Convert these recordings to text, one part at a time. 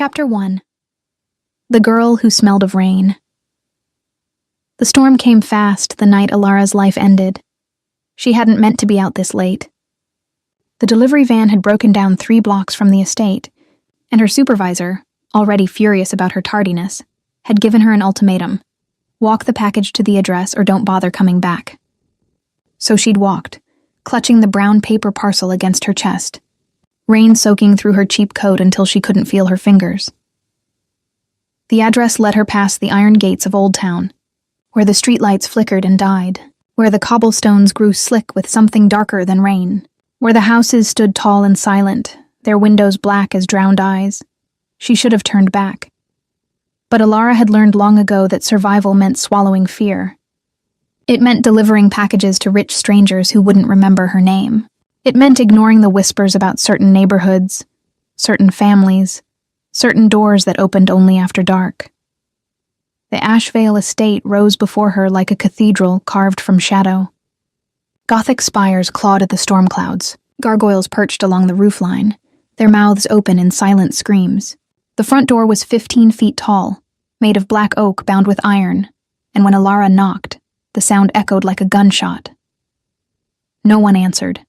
Chapter 1. The Girl Who Smelled of Rain. The storm came fast the night Alara's life ended. She hadn't meant to be out this late. The delivery van had broken down 3 blocks from the estate, and her supervisor, already furious about her tardiness, had given her an ultimatum: walk the package to the address or don't bother coming back. So she'd walked, clutching the brown paper parcel against her chest, rain soaking through her cheap coat until she couldn't feel her fingers. The address led her past the iron gates of Old Town, where the streetlights flickered and died, where the cobblestones grew slick with something darker than rain, where the houses stood tall and silent, their windows black as drowned eyes. She should have turned back. But Alara had learned long ago that survival meant swallowing fear. It meant delivering packages to rich strangers who wouldn't remember her name. It meant ignoring the whispers about certain neighborhoods, certain families, certain doors that opened only after dark. The Ashvale estate rose before her like a cathedral carved from shadow. Gothic spires clawed at the storm clouds, gargoyles perched along the roofline, their mouths open in silent screams. The front door was 15 feet tall, made of black oak bound with iron, and when Alara knocked, the sound echoed like a gunshot. No one answered.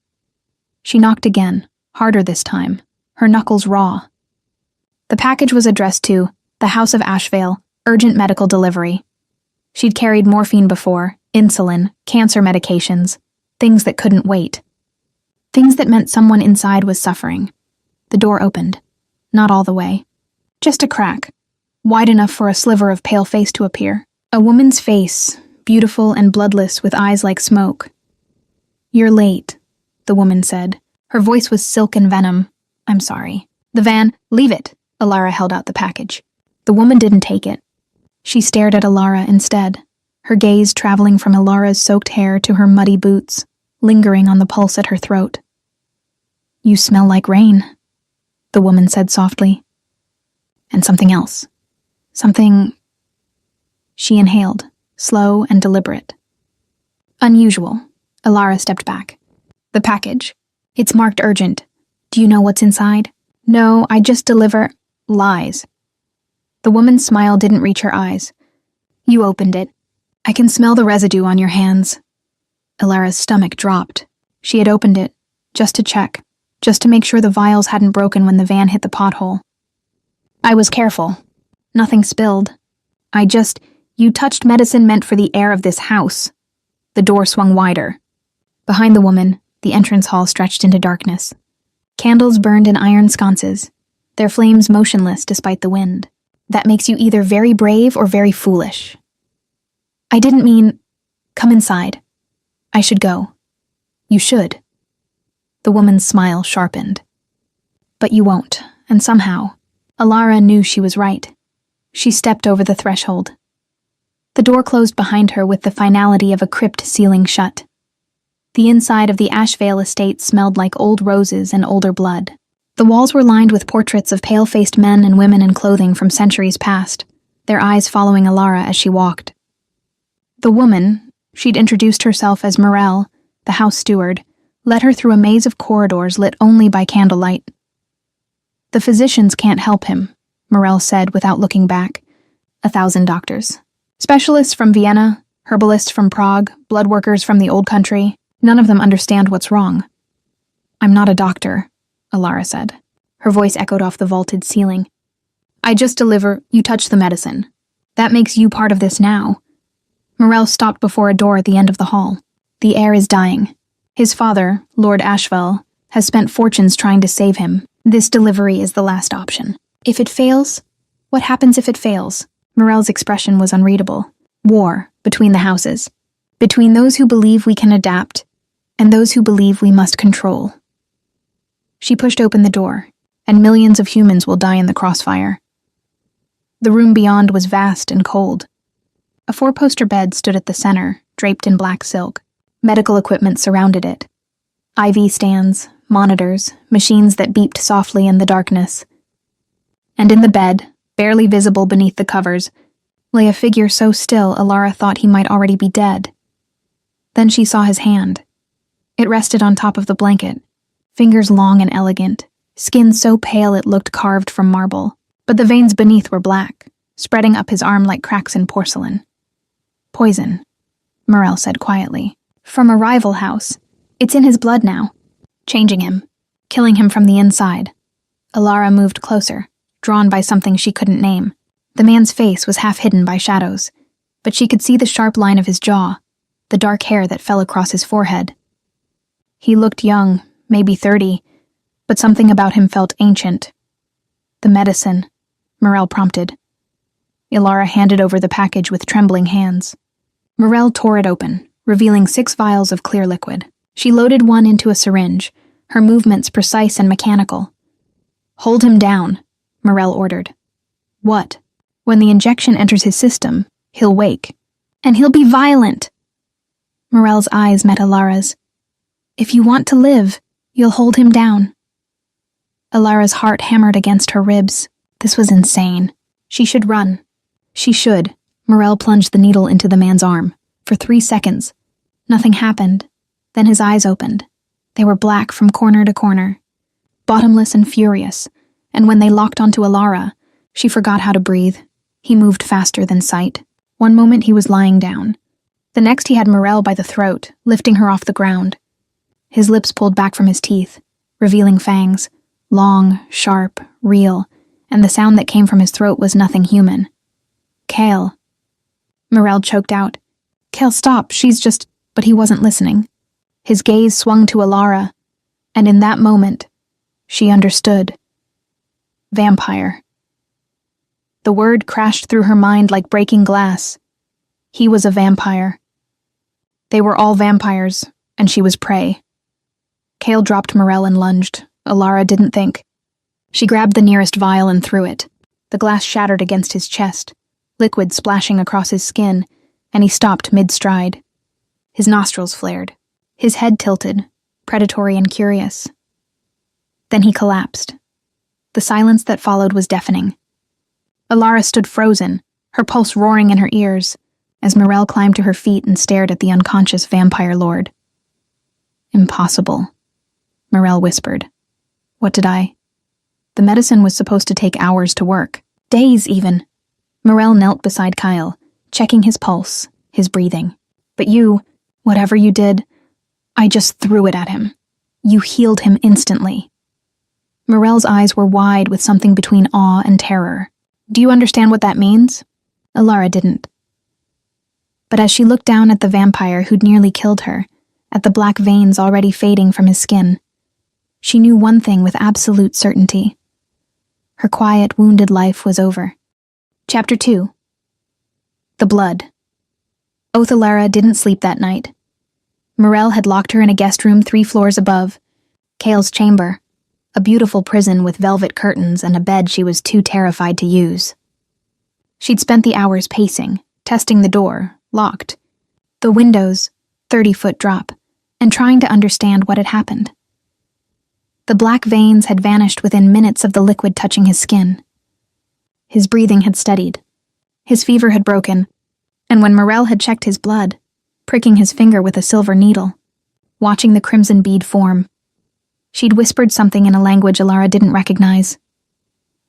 She knocked again, harder this time, her knuckles raw. The package was addressed to the House of Ashvale, urgent medical delivery. She'd carried morphine before, insulin, cancer medications, things that couldn't wait. Things that meant someone inside was suffering. The door opened. Not all the way. Just a crack, wide enough for a sliver of pale face to appear. A woman's face, beautiful and bloodless with eyes like smoke. "You're late," the woman said. Her voice was silk and venom. "I'm sorry." "The van, leave it." Alara held out the package. The woman didn't take it. She stared at Alara instead, her gaze traveling from Alara's soaked hair to her muddy boots, lingering on the pulse at her throat. "You smell like rain," the woman said softly. "And something else. Something..." She inhaled, slow and deliberate. "Unusual." Alara stepped back. "The package. It's marked urgent. Do you know what's inside?" "No, I just deliver..." "Lies." The woman's smile didn't reach her eyes. "You opened it. I can smell the residue on your hands." Alara's stomach dropped. She had opened it, just to check, just to make sure the vials hadn't broken when the van hit the pothole. "I was careful. Nothing spilled. You touched medicine meant for the air of this house." The door swung wider. Behind the woman, the entrance hall stretched into darkness. Candles burned in iron sconces, their flames motionless despite the wind. "That makes you either very brave or very foolish." "I didn't mean..." "Come inside. I should go." "You should." The woman's smile sharpened. "But you won't, and somehow..." Alara knew she was right. She stepped over the threshold. The door closed behind her with the finality of a crypt sealing shut. The inside of the Ashvale estate smelled like old roses and older blood. The walls were lined with portraits of pale-faced men and women in clothing from centuries past, their eyes following Alara as she walked. The woman, she'd introduced herself as Morel, the house steward, led her through a maze of corridors lit only by candlelight. "The physicians can't help him," Morel said without looking back. 1,000 doctors. Specialists from Vienna, herbalists from Prague, blood workers from the old country. None of them understand what's wrong. "I'm not a doctor," Alara said. Her voice echoed off the vaulted ceiling. "I just deliver..." "You touch the medicine. That makes you part of this now." Morel stopped before a door at the end of the hall. "The heir is dying. His father, Lord Ashvale, has spent fortunes trying to save him. This delivery is the last option. If it fails..." "What happens if it fails?" Morel's expression was unreadable. "War between the houses. Between those who believe we can adapt and those who believe we must control." She pushed open the door, and millions of humans will die in the crossfire. The room beyond was vast and cold. A 4-poster bed stood at the center, draped in black silk. Medical equipment surrounded it. IV stands, monitors, machines that beeped softly in the darkness. And in the bed, barely visible beneath the covers, lay a figure so still Alara thought he might already be dead. Then she saw his hand. It rested on top of the blanket, fingers long and elegant, skin so pale it looked carved from marble. but the veins beneath were black, spreading up his arm like cracks in porcelain. Poison, Morel said quietly. From a rival house. It's in his blood now. Changing him. Killing him from the inside. Alara moved closer, drawn by something she couldn't name. The man's face was half hidden by shadows, but she could see the sharp line of his jaw, the dark hair that fell across his forehead. He looked young, maybe 30, but something about him felt ancient. The medicine, Morel prompted. Alara handed over the package with trembling hands. Morel tore it open, revealing 6 vials of clear liquid. She loaded one into a syringe, her movements precise and mechanical. Hold him down, Morel ordered. What? When the injection enters his system, he'll wake. And he'll be violent. Morel's eyes met Alara's. If you want to live, you'll hold him down. Alara's heart hammered against her ribs. This was insane. She should run. She should. Morel plunged the needle into the man's arm. For 3 seconds. Nothing happened. Then his eyes opened. They were black from corner to corner. Bottomless and furious. And when they locked onto Alara, she forgot how to breathe. He moved faster than sight. One moment he was lying down. The next he had Morel by the throat, lifting her off the ground. His lips pulled back from his teeth, revealing fangs. Long, sharp, real, and the sound that came from his throat was nothing human. Kale. Morel choked out. Kale, stop, she's just... But he wasn't listening. His gaze swung to Alara, and in that moment, she understood. Vampire. The word crashed through her mind like breaking glass. He was a vampire. They were all vampires, and she was prey. Kale dropped Morel and lunged. Alara didn't think. She grabbed the nearest vial and threw it. The glass shattered against his chest, liquid splashing across his skin, and he stopped mid-stride. His nostrils flared. His head tilted, predatory and curious. Then he collapsed. The silence that followed was deafening. Alara stood frozen, her pulse roaring in her ears, as Morel climbed to her feet and stared at the unconscious vampire lord. Impossible, Morel whispered. What did I? The medicine was supposed to take hours to work. Days, even. Morel knelt beside Kyle, checking his pulse, his breathing. But you, whatever you did, I just threw it at him. You healed him instantly. Morel's eyes were wide with something between awe and terror. Do you understand what that means? Alara didn't. But as she looked down at the vampire who'd nearly killed her, at the black veins already fading from his skin, she knew one thing with absolute certainty. Her quiet, wounded life was over. Chapter 2. The Blood. Alara didn't sleep that night. Morel had locked her in a guest room 3 floors above, Kale's chamber, a beautiful prison with velvet curtains and a bed she was too terrified to use. She'd spent the hours pacing, testing the door, locked, the windows, 30-foot drop, and trying to understand what had happened. The black veins had vanished within minutes of the liquid touching his skin. His breathing had steadied. His fever had broken, and when Morel had checked his blood, pricking his finger with a silver needle, watching the crimson bead form, she'd whispered something in a language Alara didn't recognize.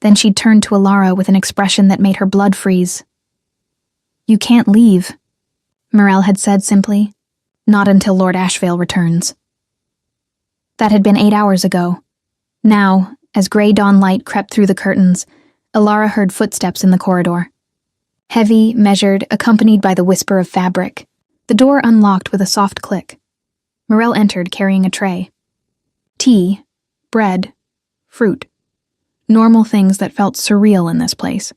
Then she'd turned to Alara with an expression that made her blood freeze. You can't leave, Morel had said simply. Not until Lord Ashvale returns. That had been 8 hours ago. Now, as gray dawn light crept through the curtains, Alara heard footsteps in the corridor. Heavy, measured, accompanied by the whisper of fabric. The door unlocked with a soft click. Morel entered carrying a tray. Tea, bread, fruit. Normal things that felt surreal in this place.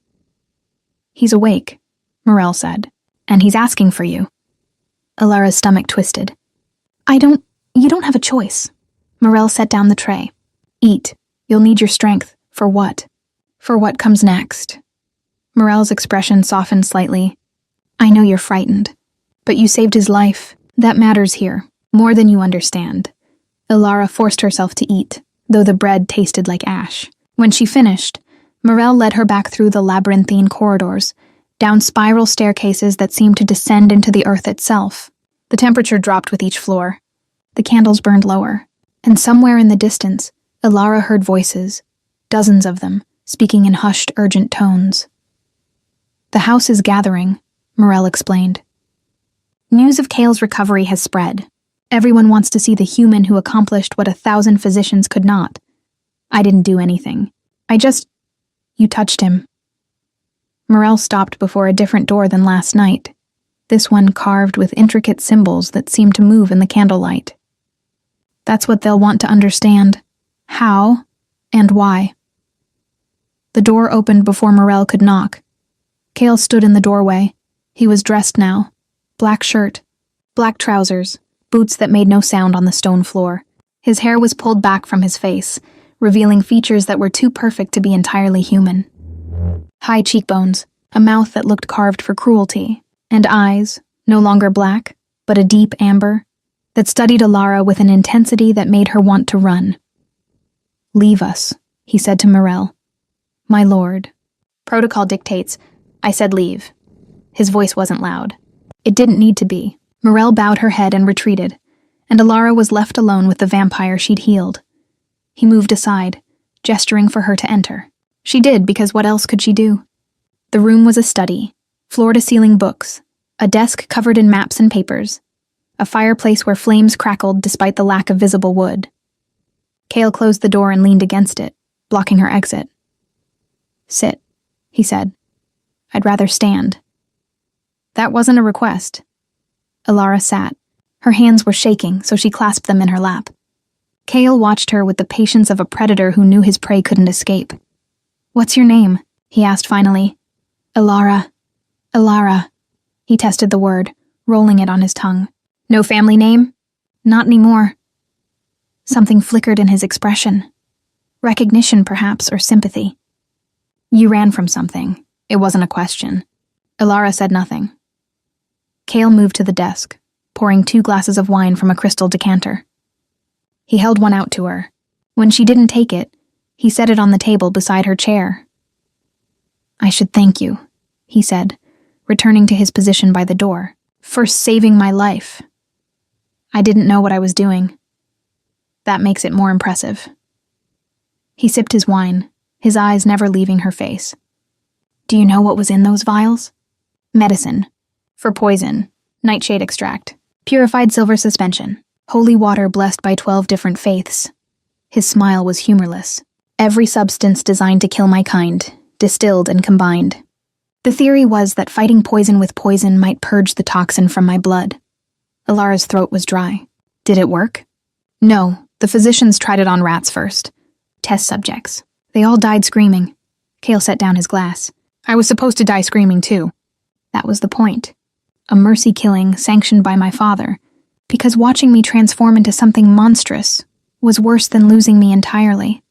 He's awake, Morel said, and he's asking for you. Alara's stomach twisted. You don't have a choice. Morel set down the tray. Eat. You'll need your strength. For what? For what comes next. Morel's expression softened slightly. I know you're frightened, but you saved his life. That matters here, more than you understand. Alara forced herself to eat, though the bread tasted like ash. When she finished, Morel led her back through the labyrinthine corridors, down spiral staircases that seemed to descend into the earth itself. The temperature dropped with each floor. The candles burned lower, and somewhere in the distance, Alara heard voices, dozens of them, speaking in hushed, urgent tones. "The house is gathering," Morel explained. "News of Cale's recovery has spread. Everyone wants to see the human who accomplished what 1,000 physicians could not. I didn't do anything. You touched him." Morel stopped before a different door than last night, this one carved with intricate symbols that seemed to move in the candlelight. "That's what they'll want to understand. How and why." The door opened before Morel could knock. Cale stood in the doorway. He was dressed now. Black shirt, black trousers, boots that made no sound on the stone floor. His hair was pulled back from his face, revealing features that were too perfect to be entirely human. High cheekbones, a mouth that looked carved for cruelty, and eyes, no longer black, but a deep amber, that studied Alara with an intensity that made her want to run. "Leave us," he said to Morel. "My lord." "Protocol dictates," I said leave. His voice wasn't loud. It didn't need to be. Morel bowed her head and retreated, and Alara was left alone with the vampire she'd healed. He moved aside, gesturing for her to enter. She did, because what else could she do? The room was a study, floor-to-ceiling books, a desk covered in maps and papers, a fireplace where flames crackled despite the lack of visible wood. Cale closed the door and leaned against it, blocking her exit. "Sit," he said. "I'd rather stand." That wasn't a request. Alara sat. Her hands were shaking, so she clasped them in her lap. Cale watched her with the patience of a predator who knew his prey couldn't escape. "What's your name?" he asked finally. "Alara. Alara." He tested the word, rolling it on his tongue. "No family name?" "Not anymore." Something flickered in his expression. Recognition, perhaps, or sympathy. "You ran from something. It wasn't a question." Alara said nothing. Cale moved to the desk, pouring 2 glasses of wine from a crystal decanter. He held one out to her. When she didn't take it, he set it on the table beside her chair. "I should thank you," he said, returning to his position by the door, "for saving my life. I didn't know what I was doing. That makes it more impressive." He sipped his wine, his eyes never leaving her face. "Do you know what was in those vials?" "Medicine. For poison. Nightshade extract. Purified silver suspension. Holy water blessed by 12 different faiths." His smile was humorless. "Every substance designed to kill my kind, distilled and combined. The theory was that fighting poison with poison might purge the toxin from my blood." Alara's throat was dry. "Did it work?" "No, the physicians tried it on rats first. Test subjects. They all died screaming." Cale set down his glass. "I was supposed to die screaming too." "That was the point. A mercy killing sanctioned by my father, because watching me transform into something monstrous was worse than losing me entirely."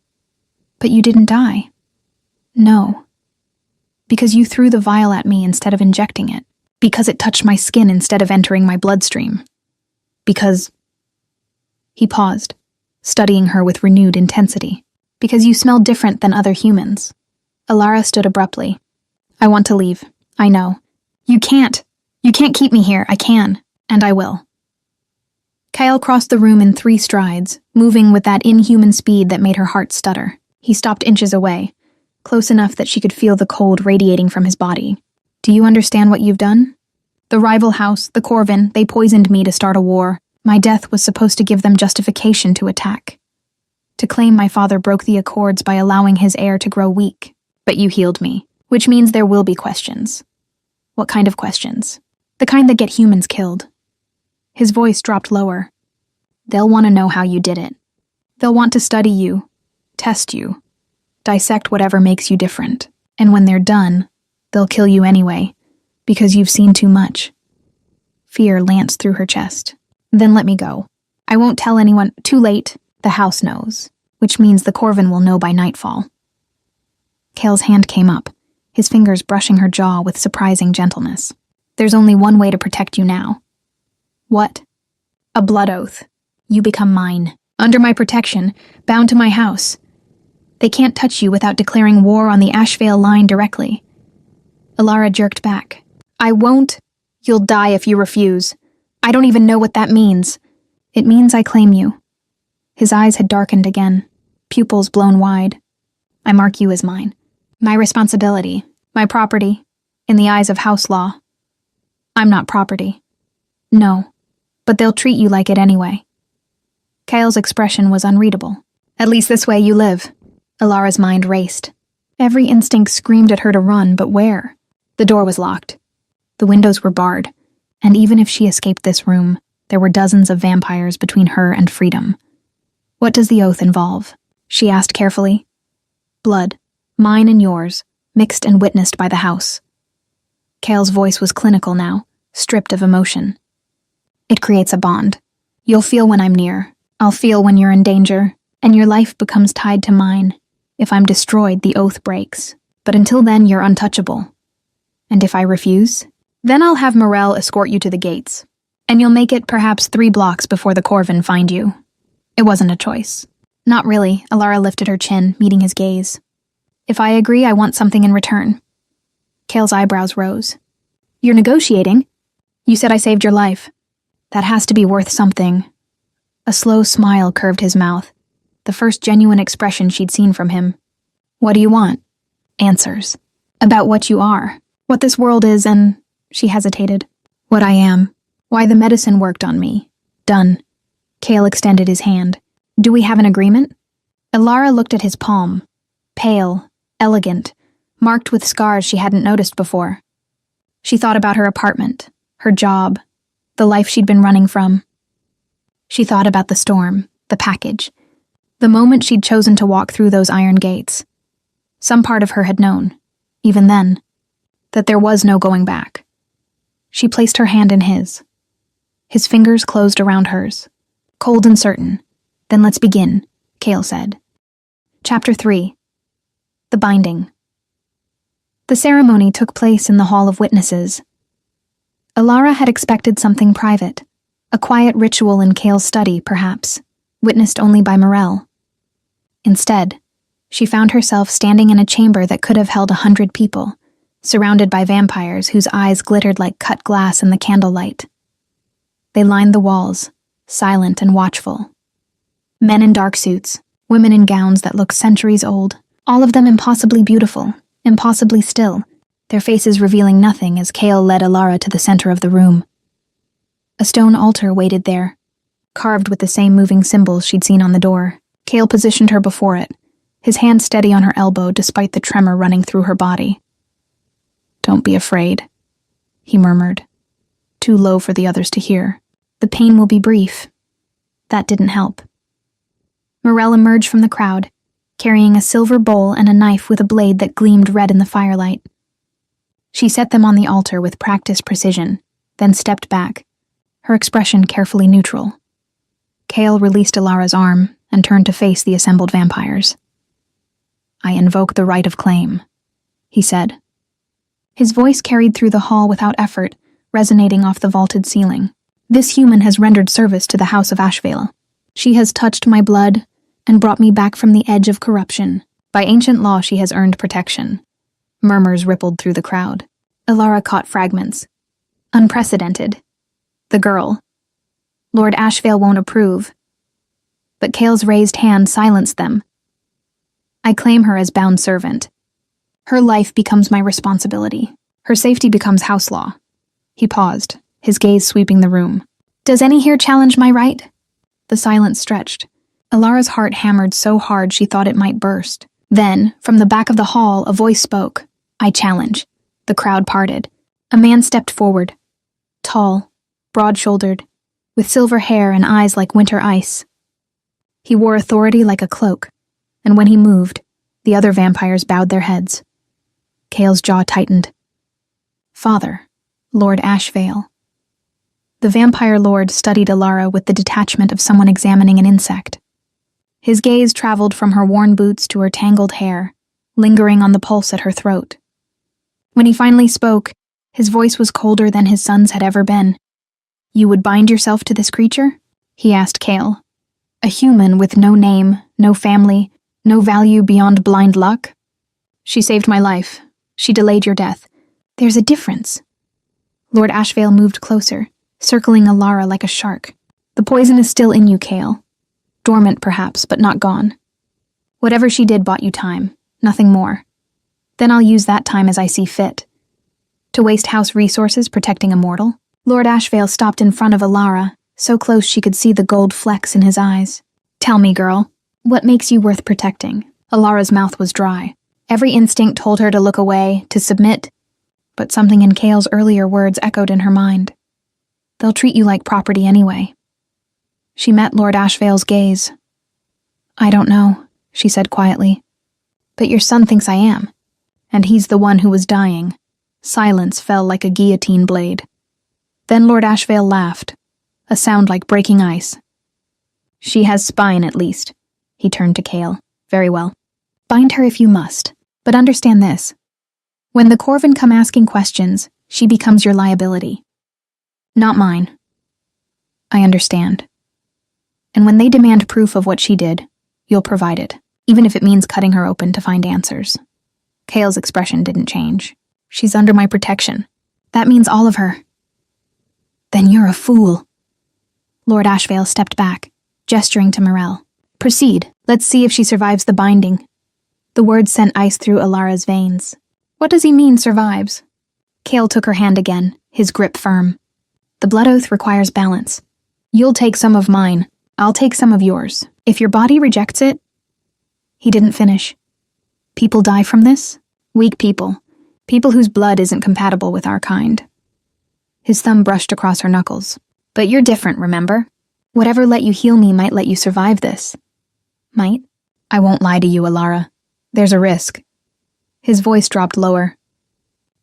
"But you didn't die." "No. Because you threw the vial at me instead of injecting it. Because it touched my skin instead of entering my bloodstream. Because..." He paused, studying her with renewed intensity. "Because you smell different than other humans." Alara stood abruptly. "I want to leave. I know." "You can't. You can't keep me here. I can. And I will." Cale crossed the room in 3 strides, moving with that inhuman speed that made her heart stutter. He stopped inches away, close enough that she could feel the cold radiating from his body. "Do you understand what you've done? The rival house, the Corvin, they poisoned me to start a war. My death was supposed to give them justification to attack. To claim my father broke the accords by allowing his heir to grow weak. But you healed me, which means there will be questions." "What kind of questions?" "The kind that get humans killed." His voice dropped lower. "They'll want to know how you did it. They'll want to study you, test you, dissect whatever makes you different. And when they're done, they'll kill you anyway, because you've seen too much." Fear lanced through her chest. "Then let me go. I won't tell anyone." "Too late. The house knows, which means the Corvin will know by nightfall." Cale's hand came up, his fingers brushing her jaw with surprising gentleness. "There's only one way to protect you now." "What?" "A blood oath. You become mine. Under my protection, bound to my house. They can't touch you without declaring war on the Ashvale line directly." Alara jerked back. "I won't." "You'll die if you refuse. I don't even know what that means." "It means I claim you." His eyes had darkened again, pupils blown wide. "I mark you as mine. My responsibility, my property, in the eyes of house law. I'm not property. No, but they'll treat you like it anyway. Kale's expression was unreadable. At least this way you live. Alara's mind raced. Every instinct screamed at her to run, but where? The door was locked. The windows were barred, and even if she escaped this room, there were dozens of vampires between her and freedom. What does the oath involve? She asked carefully. Blood, mine and yours, mixed and witnessed by the house. Kale's voice was clinical now, stripped of emotion. It creates a bond. You'll feel when I'm near. I'll feel when you're in danger, and your life becomes tied to mine. If I'm destroyed, the oath breaks. But until then, you're untouchable. And if I refuse, then I'll have Morel escort you to the gates, and you'll make it perhaps 3 blocks before the Corvin find you. It wasn't a choice. Not really, Alara lifted her chin, meeting his gaze. If I agree, I want something in return. Kale's eyebrows rose. You're negotiating? You said I saved your life. That has to be worth something. A slow smile curved his mouth, the first genuine expression she'd seen from him. What do you want? Answers. About what you are, what this world is, and, she hesitated, what I am, why the medicine worked on me. Done. Kale extended his hand. Do we have an agreement? Alara looked at his palm. Pale, elegant, marked with scars she hadn't noticed before. She thought about her apartment, her job, the life she'd been running from. She thought about the storm, the package, the moment she'd chosen to walk through those iron gates. Some part of her had known, even then, that there was no going back. She placed her hand in his. His fingers closed around hers, cold and certain. Then let's begin, Kale said. Chapter 3. The Binding. The ceremony took place in the Hall of Witnesses. Alara had expected something private, a quiet ritual in Kale's study, perhaps, witnessed only by Morel. Instead, she found herself standing in a chamber that could have held 100 people, surrounded by vampires whose eyes glittered like cut glass in the candlelight. They lined the walls, silent and watchful. Men in dark suits, women in gowns that looked centuries old, all of them impossibly beautiful, impossibly still, their faces revealing nothing as Kale led Alara to the center of the room. A stone altar waited there, carved with the same moving symbols she'd seen on the door. Kale positioned her before it, his hand steady on her elbow despite the tremor running through her body. Don't be afraid, he murmured, too low for the others to hear. The pain will be brief. That didn't help. Morel emerged from the crowd, carrying a silver bowl and a knife with a blade that gleamed red in the firelight. She set them on the altar with practiced precision, then stepped back, her expression carefully neutral. Kale released Alara's arm and turned to face the assembled vampires. I invoke the right of claim, he said. His voice carried through the hall without effort, resonating off the vaulted ceiling. This human has rendered service to the House of Ashvale. She has touched my blood and brought me back from the edge of corruption. By ancient law she has earned protection. Murmurs rippled through the crowd. Alara caught fragments. Unprecedented. The girl. Lord Ashvale won't approve. But Kale's raised hand silenced them. I claim her as bound servant. Her life becomes my responsibility. Her safety becomes house law. He paused, his gaze sweeping the room. Does any here challenge my right? The silence stretched. Alara's heart hammered so hard she thought it might burst. Then, from the back of the hall, a voice spoke. I challenge. The crowd parted. A man stepped forward. Tall, broad-shouldered, with silver hair and eyes like winter ice. He wore authority like a cloak, and when he moved, the other vampires bowed their heads. Kale's jaw tightened. Father, Lord Ashvale. The vampire lord studied Alara with the detachment of someone examining an insect. His gaze traveled from her worn boots to her tangled hair, lingering on the pulse at her throat. When he finally spoke, his voice was colder than his son's had ever been. You would bind yourself to this creature? He asked Kale. A human with no name, no family, no value beyond blind luck? She saved my life. She delayed your death. There's a difference. Lord Ashvale moved closer, circling Alara like a shark. The poison is still in you, Kale. Dormant, perhaps, but not gone. Whatever she did bought you time, nothing more. Then I'll use that time as I see fit. To waste house resources protecting a mortal? Lord Ashvale stopped in front of Alara, so close she could see the gold flecks in his eyes. Tell me, girl, what makes you worth protecting? Alara's mouth was dry. Every instinct told her to look away, to submit, but something in Cale's earlier words echoed in her mind. They'll treat you like property anyway. She met Lord Ashvale's gaze. I don't know, she said quietly. But your son thinks I am, and he's the one who was dying. Silence fell like a guillotine blade. Then Lord Ashvale laughed, a sound like breaking ice. She has spine, at least. He turned to Cale. Very well. Bind her if you must, but understand this. When the Corvin come asking questions, she becomes your liability. Not mine. I understand. And when they demand proof of what she did, you'll provide it, even if it means cutting her open to find answers. Cale's expression didn't change. She's under my protection. That means all of her. Then you're a fool. Lord Ashvale stepped back, gesturing to Morel. Proceed. Let's see if she survives the binding. The words sent ice through Alara's veins. What does he mean, survives? Cale took her hand again, his grip firm. The blood oath requires balance. You'll take some of mine. I'll take some of yours. If your body rejects it... He didn't finish. People die from this? Weak people. People whose blood isn't compatible with our kind. His thumb brushed across her knuckles. But you're different, remember? Whatever let you heal me might let you survive this. Might? I won't lie to you, Alara. There's a risk. His voice dropped lower.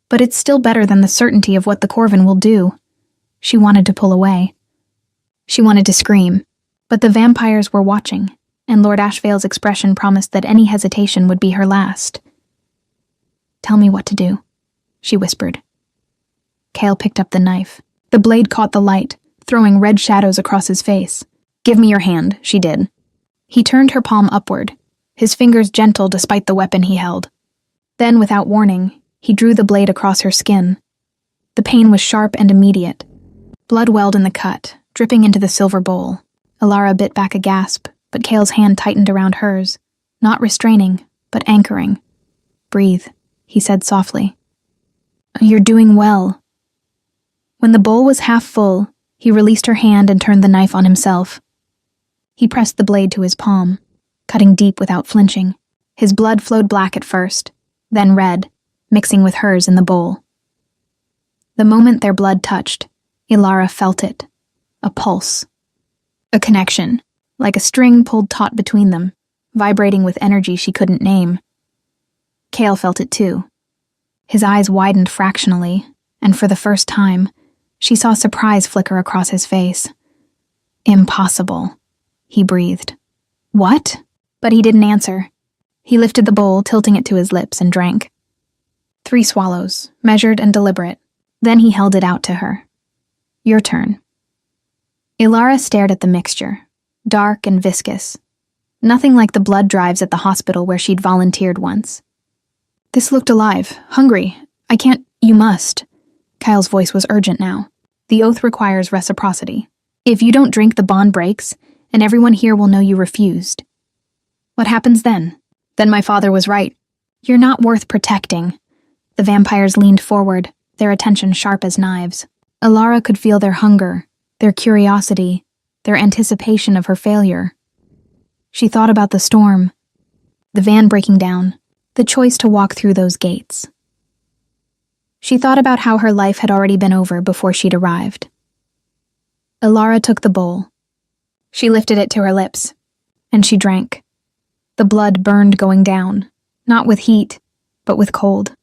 But it's still better than the certainty of what the Corvin will do. She wanted to pull away. She wanted to scream, but the vampires were watching, and Lord Ashvale's expression promised that any hesitation would be her last. Tell me what to do, she whispered. Cale picked up the knife. The blade caught the light, throwing red shadows across his face. Give me your hand, she did. He turned her palm upward, his fingers gentle despite the weapon he held. Then, without warning, he drew the blade across her skin. The pain was sharp and immediate. Blood welled in the cut, dripping into the silver bowl. Alara bit back a gasp, but Cale's hand tightened around hers, not restraining, but anchoring. Breathe, he said softly. You're doing well. When the bowl was half full, he released her hand and turned the knife on himself. He pressed the blade to his palm, cutting deep without flinching. His blood flowed black at first, then red, mixing with hers in the bowl. The moment their blood touched, Alara felt it. A pulse. A connection, like a string pulled taut between them, vibrating with energy she couldn't name. Cale felt it too. His eyes widened fractionally, and for the first time, she saw surprise flicker across his face. Impossible, he breathed. What? But he didn't answer. He lifted the bowl, tilting it to his lips, and drank. 3 swallows, measured and deliberate. Then he held it out to her. Your turn. Alara stared at the mixture, dark and viscous. Nothing like the blood drives at the hospital where she'd volunteered once. This looked alive, hungry. I can't... You must. Kyle's voice was urgent now. The oath requires reciprocity. If you don't drink, the bond breaks, and everyone here will know you refused. What happens then? Then my father was right. You're not worth protecting. The vampires leaned forward, their attention sharp as knives. Alara could feel their hunger, their curiosity, their anticipation of her failure. She thought about the storm, the van breaking down, the choice to walk through those gates. She thought about how her life had already been over before she'd arrived. Alara took the bowl. She lifted it to her lips, and she drank. The blood burned going down, not with heat, but with cold.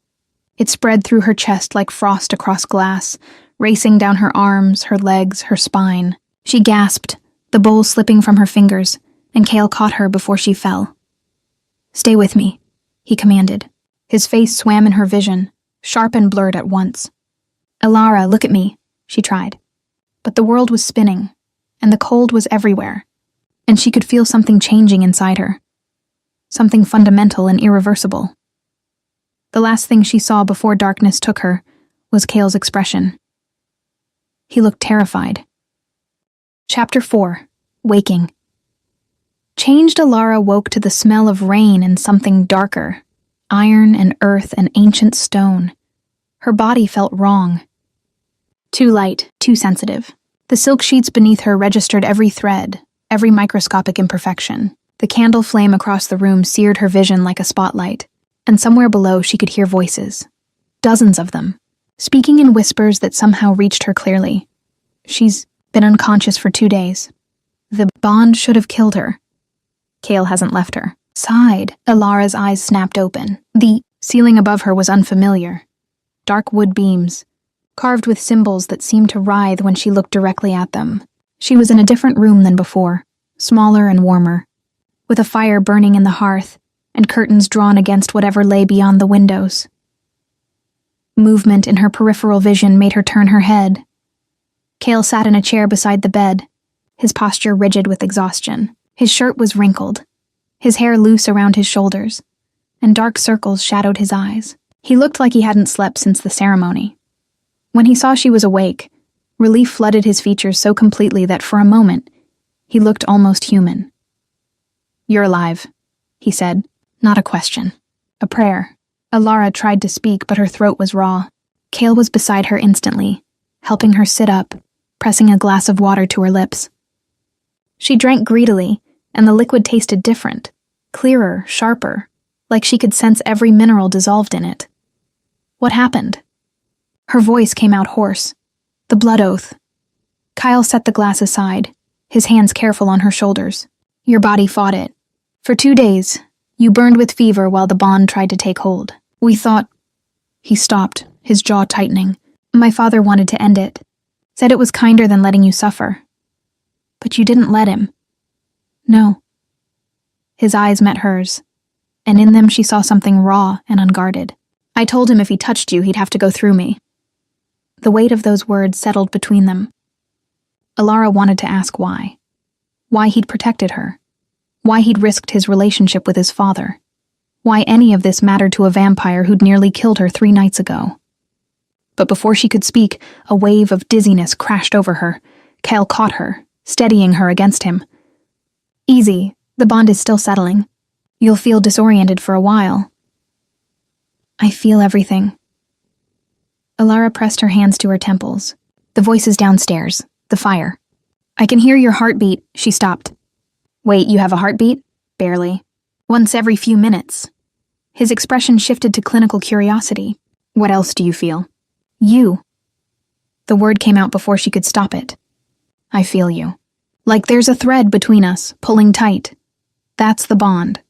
It spread through her chest like frost across glass, racing down her arms, her legs, her spine. She gasped, the bowl slipping from her fingers, and Cale caught her before she fell. Stay with me, he commanded. His face swam in her vision, sharp and blurred at once. Alara, look at me, she tried. But the world was spinning, and the cold was everywhere, and she could feel something changing inside her. Something fundamental and irreversible. The last thing she saw before darkness took her was Cale's expression. He looked terrified. Chapter 4. Waking. Changed Alara woke to the smell of rain and something darker, Iron and earth and ancient stone. Her body felt wrong. Too light, too sensitive. The silk sheets beneath her registered every thread, every microscopic imperfection. The candle flame across the room seared her vision like a spotlight, and somewhere below she could hear voices. Dozens of them, speaking in whispers that somehow reached her clearly. She's been unconscious for 2 days. The bond should have killed her. Cale hasn't left her. Sighed, Alara's eyes snapped open. The ceiling above her was unfamiliar. Dark wood beams, carved with symbols that seemed to writhe when she looked directly at them. She was in a different room than before, smaller and warmer, with a fire burning in the hearth and curtains drawn against whatever lay beyond the windows. Movement in her peripheral vision made her turn her head. Cale sat in a chair beside the bed, his posture rigid with exhaustion. His shirt was wrinkled, his hair loose around his shoulders, and dark circles shadowed his eyes. He looked like he hadn't slept since the ceremony. When he saw she was awake, relief flooded his features so completely that for a moment, he looked almost human. "You're alive," he said. Not a question. A prayer. Alara tried to speak, but her throat was raw. Cale was beside her instantly, helping her sit up, pressing a glass of water to her lips. She drank greedily, and the liquid tasted different, clearer, sharper, like she could sense every mineral dissolved in it. What happened? Her voice came out hoarse. The blood oath. Kyle set the glass aside, his hands careful on her shoulders. "Your body fought it. For 2 days, you burned with fever while the bond tried to take hold. We thought—" He stopped, his jaw tightening. "My father wanted to end it. Said it was kinder than letting you suffer. But you didn't let him." "No." His eyes met hers, and in them she saw something raw and unguarded. "I told him if he touched you, he'd have to go through me." The weight of those words settled between them. Alara wanted to ask why. Why he'd protected her. Why he'd risked his relationship with his father. Why any of this mattered to a vampire who'd nearly killed her 3 nights ago. But before she could speak, a wave of dizziness crashed over her. Cale caught her, steadying her against him. "Easy, the bond is still settling. You'll feel disoriented for a while." "I feel everything." Alara pressed her hands to her temples. "The voice is downstairs. The fire." "I can hear your heartbeat." She stopped. "Wait, you have a heartbeat?" "Barely. Once every few minutes." His expression shifted to clinical curiosity. "What else do you feel?" "You." The word came out before she could stop it. "I feel you. Like there's a thread between us, pulling tight. That's the bond."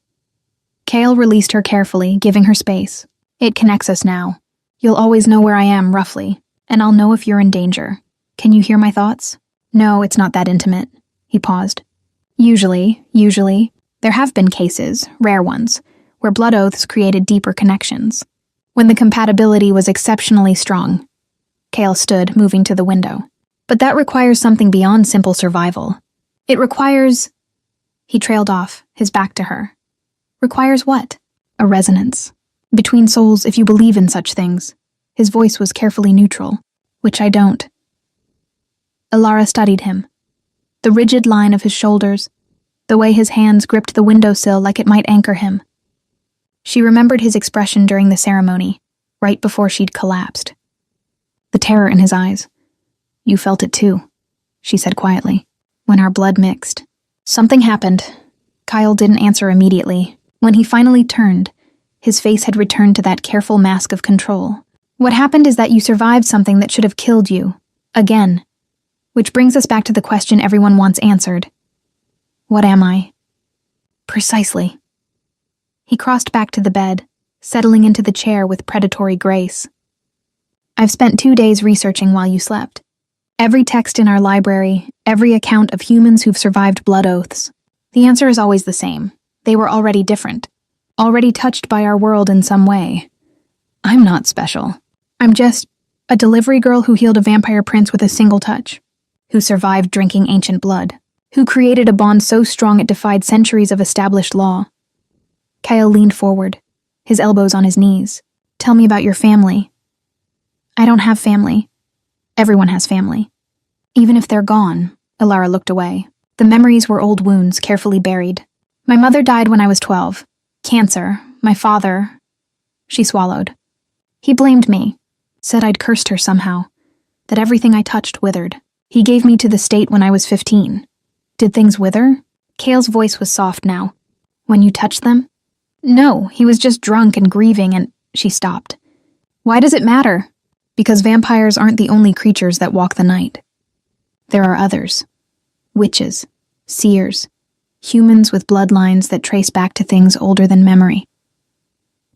Cale released her carefully, giving her space. "It connects us now. You'll always know where I am, roughly, and I'll know if you're in danger. Can you hear my thoughts?" "No, it's not that intimate." He paused. Usually, there have been cases, rare ones, where blood oaths created deeper connections. When the compatibility was exceptionally strong." Cale stood, moving to the window. "But that requires something beyond simple survival. It requires—" He trailed off, his back to her. "Requires what?" "A resonance. Between souls, if you believe in such things." His voice was carefully neutral. "Which I don't." Alara studied him. The rigid line of his shoulders, the way his hands gripped the windowsill like it might anchor him. She remembered his expression during the ceremony, right before she'd collapsed. The terror in his eyes. "You felt it too," she said quietly, "when our blood mixed." Something happened. Kyle didn't answer immediately. When he finally turned, his face had returned to that careful mask of control. "What happened is that you survived something that should have killed you. Again. Which brings us back to the question everyone wants answered. What am I?" "Precisely." He crossed back to the bed, settling into the chair with predatory grace. "I've spent 2 days researching while you slept. Every text in our library, every account of humans who've survived blood oaths. The answer is always the same. They were already different. Already touched by our world in some way. I'm not special. I'm just a delivery girl who healed a vampire prince with a single touch. Who survived drinking ancient blood. Who created a bond so strong it defied centuries of established law." Kyle leaned forward, his elbows on his knees. "Tell me about your family." "I don't have family. Everyone has family. Even if they're gone." Alara looked away. The memories were old wounds, carefully buried. "My mother died when I was 12. Cancer. My father. She swallowed. He blamed me, said I'd cursed her somehow, that everything I touched withered. He gave me to the state when I was 15. Did things wither? Cale's voice was soft now. When you touched them? No, he was just drunk and grieving and... She stopped. Why does it matter? Because vampires aren't the only creatures that walk the night. There are others. Witches, seers, humans with bloodlines that trace back to things older than memory.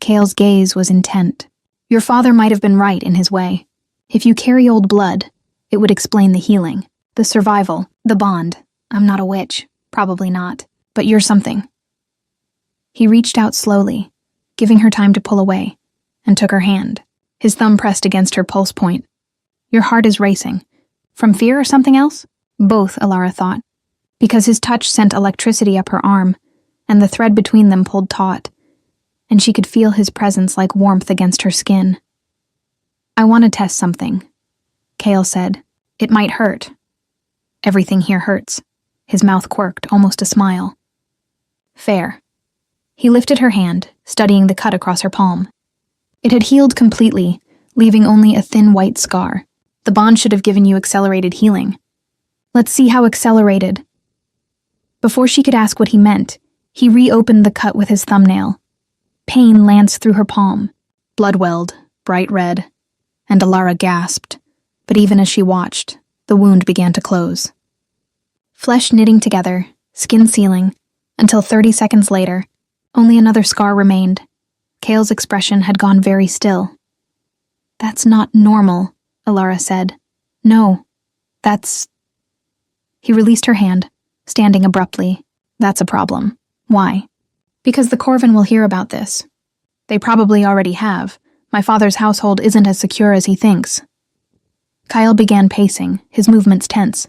Cale's gaze was intent. Your father might have been right in his way. If you carry old blood, it would explain the healing, the survival, the bond. I'm not a witch, probably not, but you're something. He reached out slowly, giving her time to pull away, and took her hand. His thumb pressed against her pulse point. Your heart is racing. From fear or something else? Both, Alara thought, because his touch sent electricity up her arm, and the thread between them pulled taut, and she could feel his presence like warmth against her skin. I want to test something, Cale said. It might hurt. Everything here hurts. His mouth quirked, almost a smile. Fair. He lifted her hand, studying the cut across her palm. It had healed completely, leaving only a thin white scar. The bond should have given you accelerated healing. Let's see how accelerated. Before she could ask what he meant, he reopened the cut with his thumbnail. Pain lanced through her palm, blood-welled, bright red, and Alara gasped, but even as she watched, the wound began to close. Flesh knitting together, skin sealing, until 30 seconds later, only another scar remained. Cale's expression had gone very still. That's not normal, Alara said. No, that's... He released her hand, standing abruptly. That's a problem. Why? Because the Corvin will hear about this. They probably already have. My father's household isn't as secure as he thinks. Kyle began pacing, his movements tense.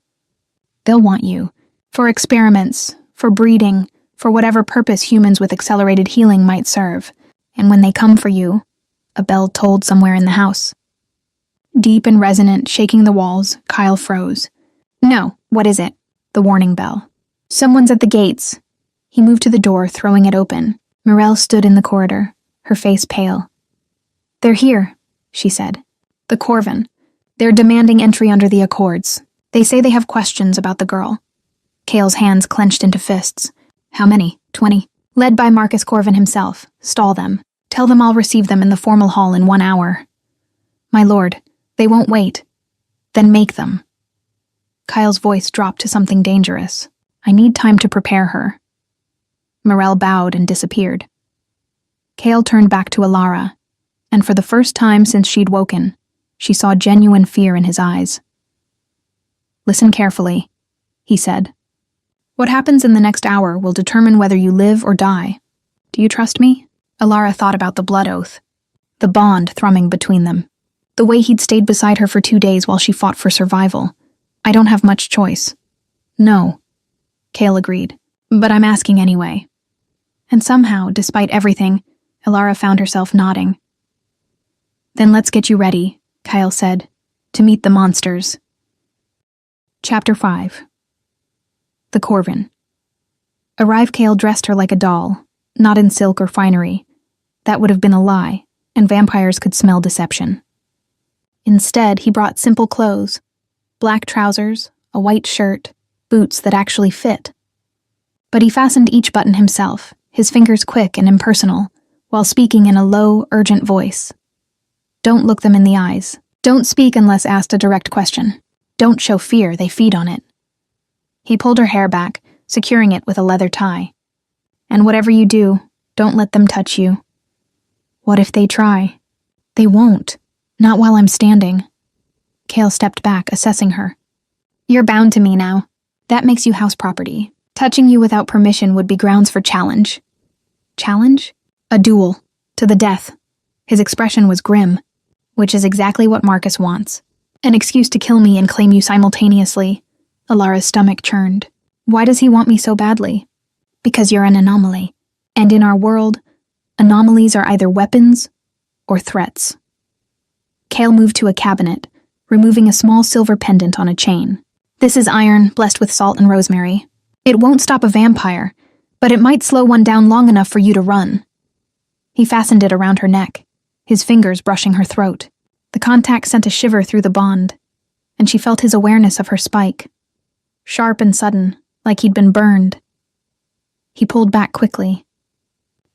They'll want you. For experiments, for breeding, for whatever purpose humans with accelerated healing might serve. And when they come for you, a bell tolled somewhere in the house. Deep and resonant, shaking the walls, Kyle froze. No, what is it? The warning bell. Someone's at the gates. He moved to the door, throwing it open. Mirelle stood in the corridor, her face pale. They're here, she said. The Corvin. They're demanding entry under the Accords. They say they have questions about the girl. Cale's hands clenched into fists. How many? 20. Led by Marcus Corvin himself. Stall them. Tell them I'll receive them in the formal hall in 1 hour. My lord, they won't wait. Then make them. Kyle's voice dropped to something dangerous. I need time to prepare her. Mirelle bowed and disappeared. Cale turned back to Alara, and for the first time since she'd woken, she saw genuine fear in his eyes. Listen carefully, he said. What happens in the next hour will determine whether you live or die. Do you trust me? Alara thought about the blood oath, the bond thrumming between them, the way he'd stayed beside her for 2 days while she fought for survival. I don't have much choice. No, Cale agreed, but I'm asking anyway. And somehow, despite everything, Alara found herself nodding. Then let's get you ready, Kyle said, to meet the monsters. Chapter 5. The Corvin. Arrive Cale dressed her like a doll, not in silk or finery. That would have been a lie, and vampires could smell deception. Instead, he brought simple clothes, black trousers, a white shirt, boots that actually fit. But he fastened each button himself, his fingers quick and impersonal, while speaking in a low, urgent voice. Don't look them in the eyes. Don't speak unless asked a direct question. Don't show fear, they feed on it. He pulled her hair back, securing it with a leather tie. And whatever you do, don't let them touch you. What if they try? They won't. Not while I'm standing. Cale stepped back, assessing her. You're bound to me now. That makes you house property. Touching you without permission would be grounds for challenge. Challenge? A duel. To the death. His expression was grim, which is exactly what Marcus wants. An excuse to kill me and claim you simultaneously. Alara's stomach churned. Why does he want me so badly? Because you're an anomaly. And in our world, anomalies are either weapons or threats. Cale moved to a cabinet, removing a small silver pendant on a chain. This is iron, blessed with salt and rosemary. It won't stop a vampire, but it might slow one down long enough for you to run. He fastened it around her neck, his fingers brushing her throat. The contact sent a shiver through the bond, and she felt his awareness of her spike. Sharp and sudden, like he'd been burned. He pulled back quickly.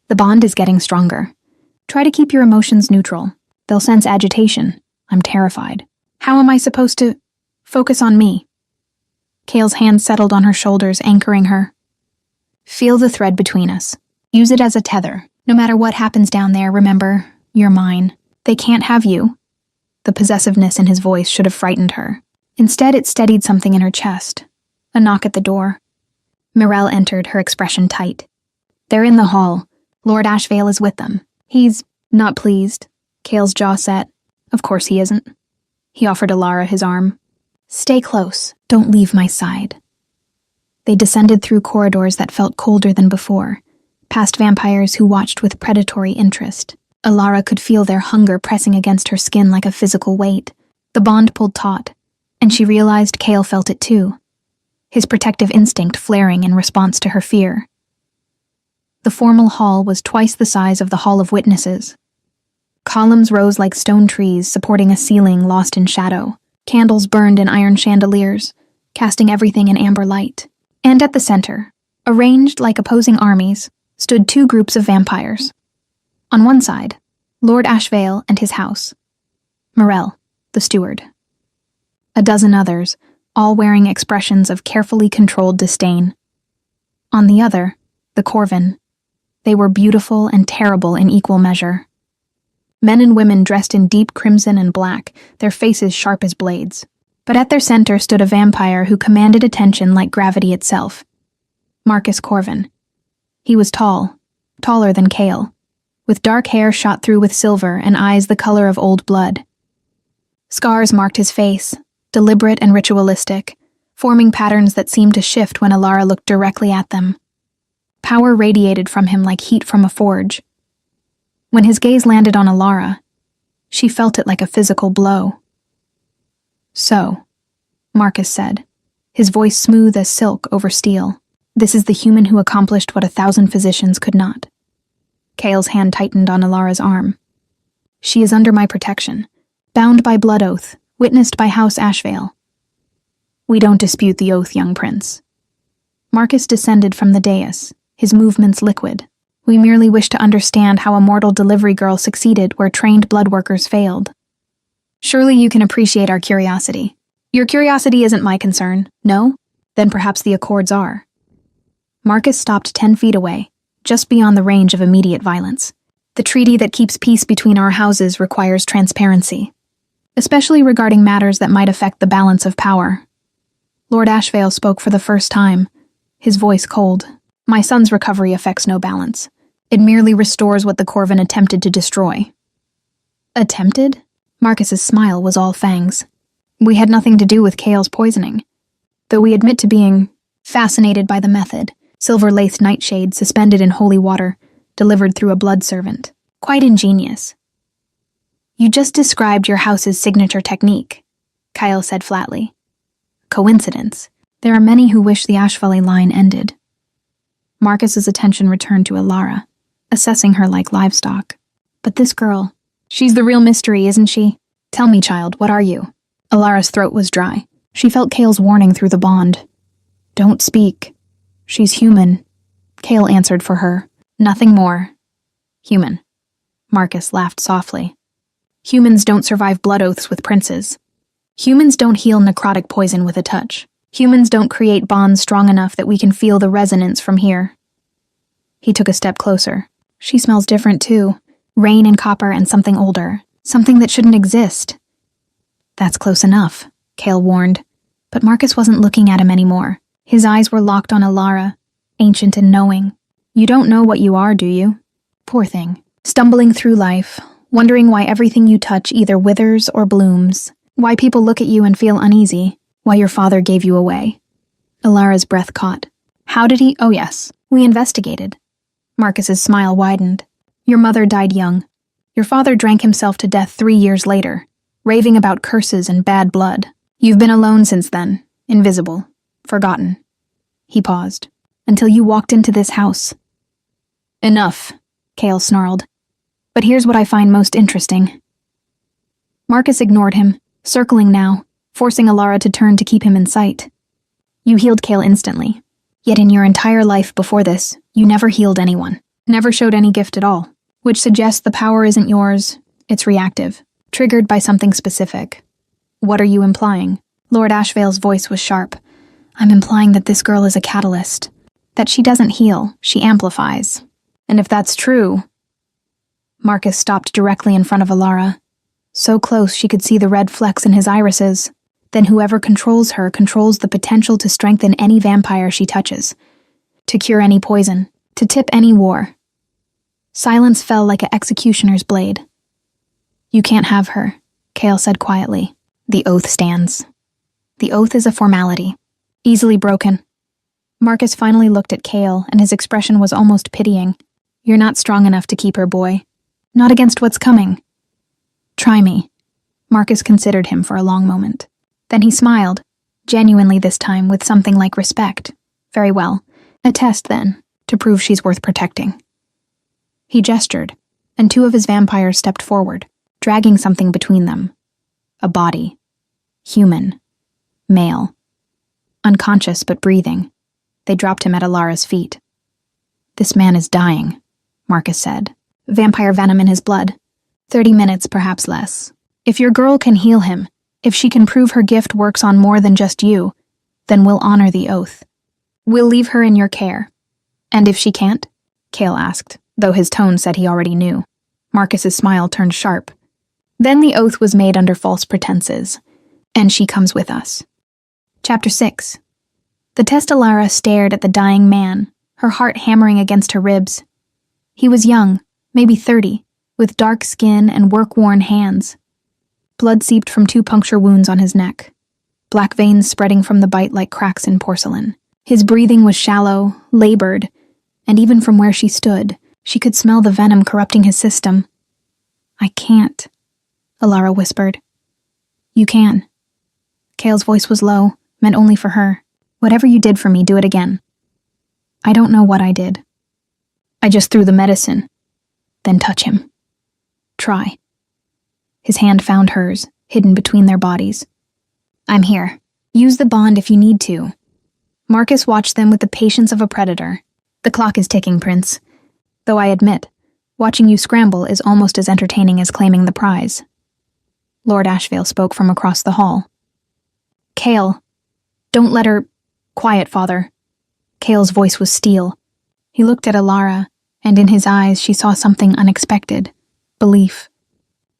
The bond is getting stronger. Try to keep your emotions neutral. They'll sense agitation. I'm terrified. How am I supposed to focus on me? Cale's hand settled on her shoulders, anchoring her. Feel the thread between us. Use it as a tether. No matter what happens down there, remember, you're mine. They can't have you. The possessiveness in his voice should have frightened her. Instead, it steadied something in her chest. A knock at the door. Mirelle entered, her expression tight. They're in the hall. Lord Ashvale is with them. He's not pleased. Cale's jaw set. Of course he isn't. He offered Alara his arm. Stay close. Don't leave my side. They descended through corridors that felt colder than before, past vampires who watched with predatory interest. Alara could feel their hunger pressing against her skin like a physical weight. The bond pulled taut, and she realized Cale felt it too, his protective instinct flaring in response to her fear. The formal hall was twice the size of the Hall of Witnesses. Columns rose like stone trees supporting a ceiling lost in shadow. Candles burned in iron chandeliers, casting everything in amber light. And at the center, arranged like opposing armies, stood two groups of vampires. On one side, Lord Ashvale and his house. Mirelle, the steward. A dozen others, all wearing expressions of carefully controlled disdain. On the other, the Corvin. They were beautiful and terrible in equal measure. Men and women dressed in deep crimson and black, their faces sharp as blades. But at their center stood a vampire who commanded attention like gravity itself. Marcus Corvin. He was tall, taller than Cale, with dark hair shot through with silver and eyes the color of old blood. Scars marked his face, deliberate and ritualistic, forming patterns that seemed to shift when Alara looked directly at them. Power radiated from him like heat from a forge. When his gaze landed on Alara, she felt it like a physical blow. So, Marcus said, his voice smooth as silk over steel, this is the human who accomplished what 1,000 physicians could not. Cale's hand tightened on Alara's arm. She is under my protection, bound by blood oath, witnessed by House Ashvale. We don't dispute the oath, young prince. Marcus descended from the dais, his movements liquid. We merely wish to understand how a mortal delivery girl succeeded where trained blood workers failed. Surely you can appreciate our curiosity. Your curiosity isn't my concern, no? Then perhaps the Accords are. Marcus stopped 10 feet away, just beyond the range of immediate violence. The treaty that keeps peace between our houses requires transparency, especially regarding matters that might affect the balance of power. Lord Ashvale spoke for the first time, his voice cold. My son's recovery affects no balance. It merely restores what the Corvin attempted to destroy. Attempted? Marcus's smile was all fangs. We had nothing to do with Cale's poisoning, though we admit to being fascinated by the method. Silver-laced nightshade suspended in holy water, delivered through a blood servant. Quite ingenious. You just described your house's signature technique, Kyle said flatly. Coincidence. There are many who wish the Ashvale line ended. Marcus's attention returned to Alara, assessing her like livestock. But this girl, she's the real mystery, isn't she? Tell me, child, what are you? Alara's throat was dry. She felt Cale's warning through the bond. Don't speak. She's human. Cale answered for her. Nothing more. Human. Marcus laughed softly. Humans don't survive blood oaths with princes. Humans don't heal necrotic poison with a touch. Humans don't create bonds strong enough that we can feel the resonance from here. He took a step closer. She smells different too. Rain and copper and something older. Something that shouldn't exist. That's close enough, Cale warned. But Marcus wasn't looking at him anymore. His eyes were locked on Alara, ancient and knowing. You don't know what you are, do you? Poor thing. Stumbling through life, wondering why everything you touch either withers or blooms. Why people look at you and feel uneasy. Why your father gave you away. Alara's breath caught. How did he? Oh yes, we investigated. Marcus's smile widened. Your mother died young. Your father drank himself to death 3 years later, raving about curses and bad blood. You've been alone since then, invisible, forgotten. He paused. Until you walked into this house. Enough, Cale snarled. But here's what I find most interesting. Marcus ignored him, circling now, forcing Alara to turn to keep him in sight. You healed Cale instantly. Yet in your entire life before this, you never healed anyone. Never showed any gift at all. Which suggests the power isn't yours, it's reactive. Triggered by something specific. What are you implying? Lord Ashvale's voice was sharp. I'm implying that this girl is a catalyst. That she doesn't heal, she amplifies. And if that's true... Marcus stopped directly in front of Alara. So close she could see the red flecks in his irises. Then whoever controls her controls the potential to strengthen any vampire she touches. To cure any poison. To tip any war. Silence fell like an executioner's blade. You can't have her, Cale said quietly. The oath stands. The oath is a formality. Easily broken. Marcus finally looked at Cale, and his expression was almost pitying. You're not strong enough to keep her, boy. Not against what's coming. Try me. Marcus considered him for a long moment. Then he smiled, genuinely this time with something like respect. Very well. A test, then, to prove she's worth protecting. He gestured, and two of his vampires stepped forward, dragging something between them. A body. Human. Male. Unconscious but breathing. They dropped him at Alara's feet. This man is dying, Marcus said. Vampire venom in his blood. 30 minutes, perhaps less. If your girl can heal him, if she can prove her gift works on more than just you, then we'll honor the oath. We'll leave her in your care. And if she can't? Cale asked, though his tone said he already knew. Marcus's smile turned sharp. Then the oath was made under false pretenses, and she comes with us. Chapter 6. The Testalara stared at the dying man, her heart hammering against her ribs. He was young, maybe 30, with dark skin and work-worn hands. Blood seeped from 2 puncture wounds on his neck, black veins spreading from the bite like cracks in porcelain. His breathing was shallow, labored, and even from where she stood, she could smell the venom corrupting his system. I can't, Alara whispered. You can. Cale's voice was low, meant only for her. Whatever you did for me, do it again. I don't know what I did. I just threw the medicine. Then touch him. Try. His hand found hers, hidden between their bodies. I'm here. Use the bond if you need to. Marcus watched them with the patience of a predator. The clock is ticking, Prince. Though I admit, watching you scramble is almost as entertaining as claiming the prize. Lord Ashvale spoke from across the hall. Cale, don't let her... Quiet, father. Cale's voice was steel. He looked at Alara, and in his eyes she saw something unexpected. Belief.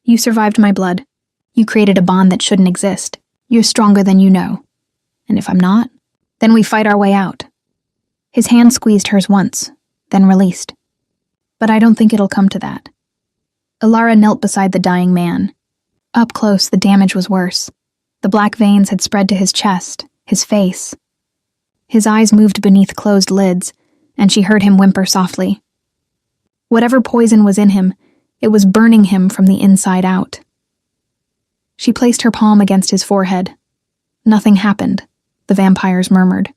You survived my blood. You created a bond that shouldn't exist. You're stronger than you know. And if I'm not, then we fight our way out. His hand squeezed hers once, then released. But I don't think it'll come to that. Alara knelt beside the dying man. Up close, the damage was worse. The black veins had spread to his chest, his face. His eyes moved beneath closed lids, and she heard him whimper softly. Whatever poison was in him, it was burning him from the inside out. She placed her palm against his forehead. Nothing happened, the vampires murmured.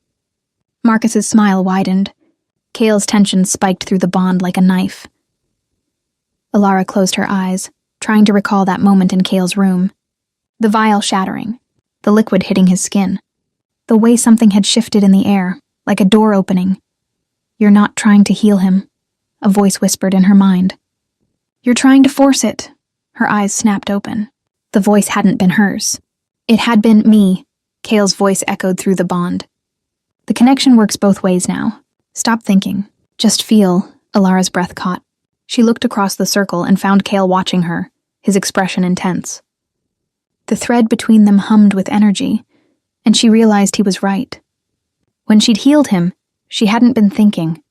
Marcus's smile widened. Cale's tension spiked through the bond like a knife. Alara closed her eyes, trying to recall that moment in Cale's room. The vial shattering, the liquid hitting his skin. The way something had shifted in the air, like a door opening. You're not trying to heal him, a voice whispered in her mind. You're trying to force it. Her eyes snapped open. The voice hadn't been hers. It had been me, Cale's voice echoed through the bond. The connection works both ways now. Stop thinking. Just feel, Alara's breath caught. She looked across the circle and found Cale watching her, his expression intense. The thread between them hummed with energy, and she realized he was right. When she'd healed him, she hadn't been thinking.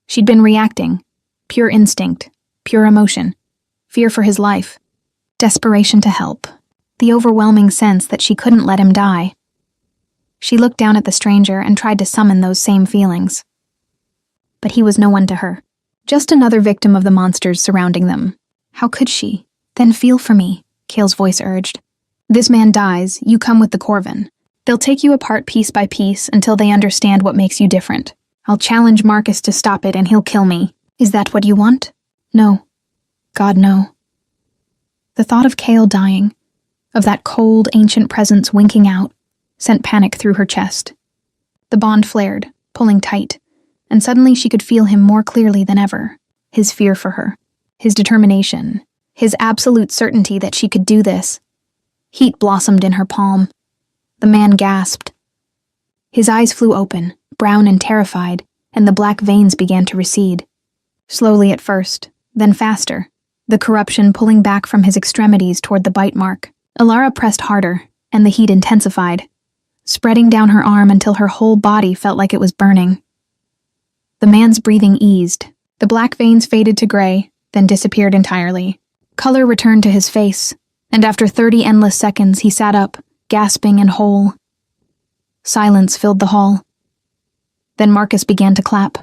She'd been reacting. Pure instinct, pure emotion, fear for his life, desperation to help, the overwhelming sense that she couldn't let him die. She looked down at the stranger and tried to summon those same feelings. But he was no one to her. Just another victim of the monsters surrounding them. How could she? Then feel for me, Cale's voice urged. This man dies, you come with the Corvin. They'll take you apart piece by piece until they understand what makes you different. I'll challenge Marcus to stop it and he'll kill me. Is that what you want? No. God, no. The thought of Cale dying, of that cold, ancient presence winking out, sent panic through her chest. The bond flared, pulling tight, and suddenly she could feel him more clearly than ever. His fear for her, his determination, his absolute certainty that she could do this. Heat blossomed in her palm. The man gasped. His eyes flew open, brown and terrified, and the black veins began to recede. Slowly at first, then faster, the corruption pulling back from his extremities toward the bite mark. Alara pressed harder, and the heat intensified, spreading down her arm until her whole body felt like it was burning. The man's breathing eased. The black veins faded to gray, then disappeared entirely. Color returned to his face, and after 30 endless seconds he sat up, gasping and whole. Silence filled the hall. Then Marcus began to clap.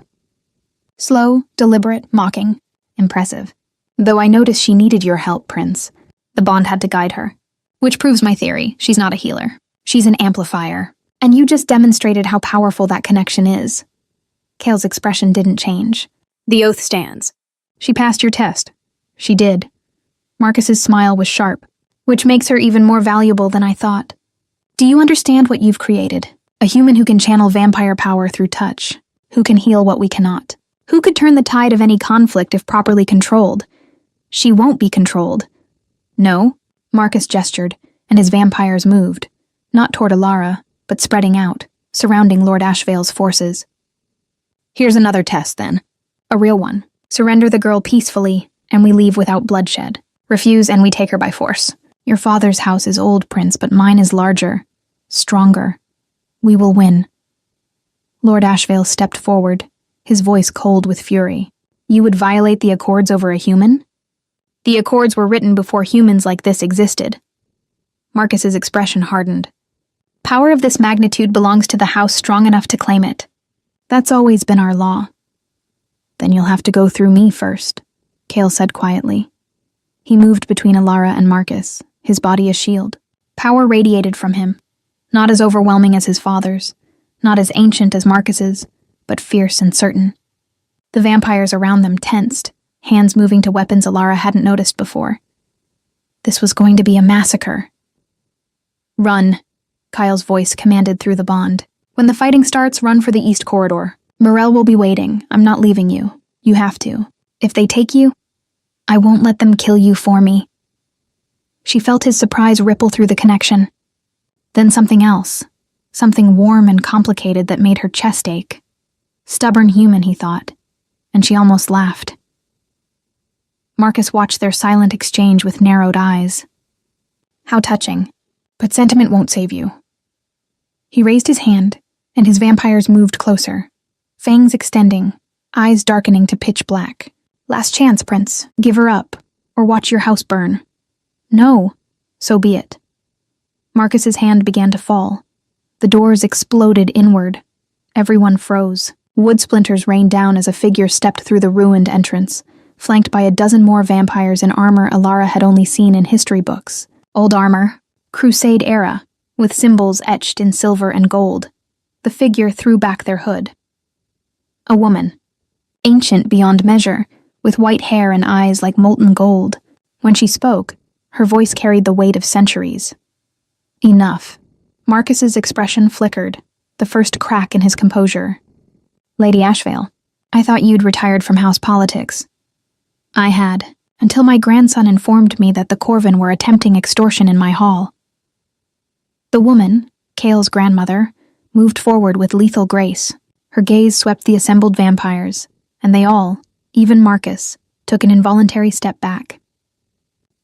Slow, deliberate, mocking. Impressive. Though I noticed she needed your help, Prince. The bond had to guide her. Which proves my theory. She's not a healer. She's an amplifier. And you just demonstrated how powerful that connection is. Cale's expression didn't change. The oath stands. She passed your test. She did. Marcus's smile was sharp, which makes her even more valuable than I thought. Do you understand what you've created? A human who can channel vampire power through touch, who can heal what we cannot, who could turn the tide of any conflict if properly controlled. She won't be controlled. No, Marcus gestured, and his vampires moved, not toward Alara, but spreading out, surrounding Lord Ashvale's forces. Here's another test, then. A real one. Surrender the girl peacefully, and we leave without bloodshed. Refuse, and we take her by force. Your father's house is old, Prince, but mine is larger, stronger. We will win. Lord Ashvale stepped forward, his voice cold with fury. You would violate the Accords over a human? The Accords were written before humans like this existed. Marcus's expression hardened. Power of this magnitude belongs to the house strong enough to claim it. That's always been our law. Then you'll have to go through me first, Cale said quietly. He moved between Alara and Marcus, his body a shield. Power radiated from him, not as overwhelming as his father's, not as ancient as Marcus's, but fierce and certain. The vampires around them tensed, hands moving to weapons Alara hadn't noticed before. This was going to be a massacre. Run, Kyle's voice commanded through the bond. When the fighting starts, run for the east corridor. Morel will be waiting. I'm not leaving you. You have to. If they take you, I won't let them kill you for me. She felt his surprise ripple through the connection. Then something else. Something warm and complicated that made her chest ache. Stubborn human, he thought, and she almost laughed. Marcus watched their silent exchange with narrowed eyes. How touching, but sentiment won't save you. He raised his hand, and his vampires moved closer, fangs extending, eyes darkening to pitch black. Last chance, Prince. Give her up, or watch your house burn. No, so be it. Marcus's hand began to fall. The doors exploded inward. Everyone froze. Wood splinters rained down as a figure stepped through the ruined entrance, flanked by a dozen more vampires in armor Alara had only seen in history books. Old armor, Crusade era, with symbols etched in silver and gold. The figure threw back their hood. A woman, ancient beyond measure, with white hair and eyes like molten gold. When she spoke, her voice carried the weight of centuries. Enough. Marcus's expression flickered, the first crack in his composure. Lady Ashvale, I thought you'd retired from house politics. I had, until my grandson informed me that the Corvin were attempting extortion in my hall. The woman, Cale's grandmother, moved forward with lethal grace. Her gaze swept the assembled vampires, and they all, even Marcus, took an involuntary step back.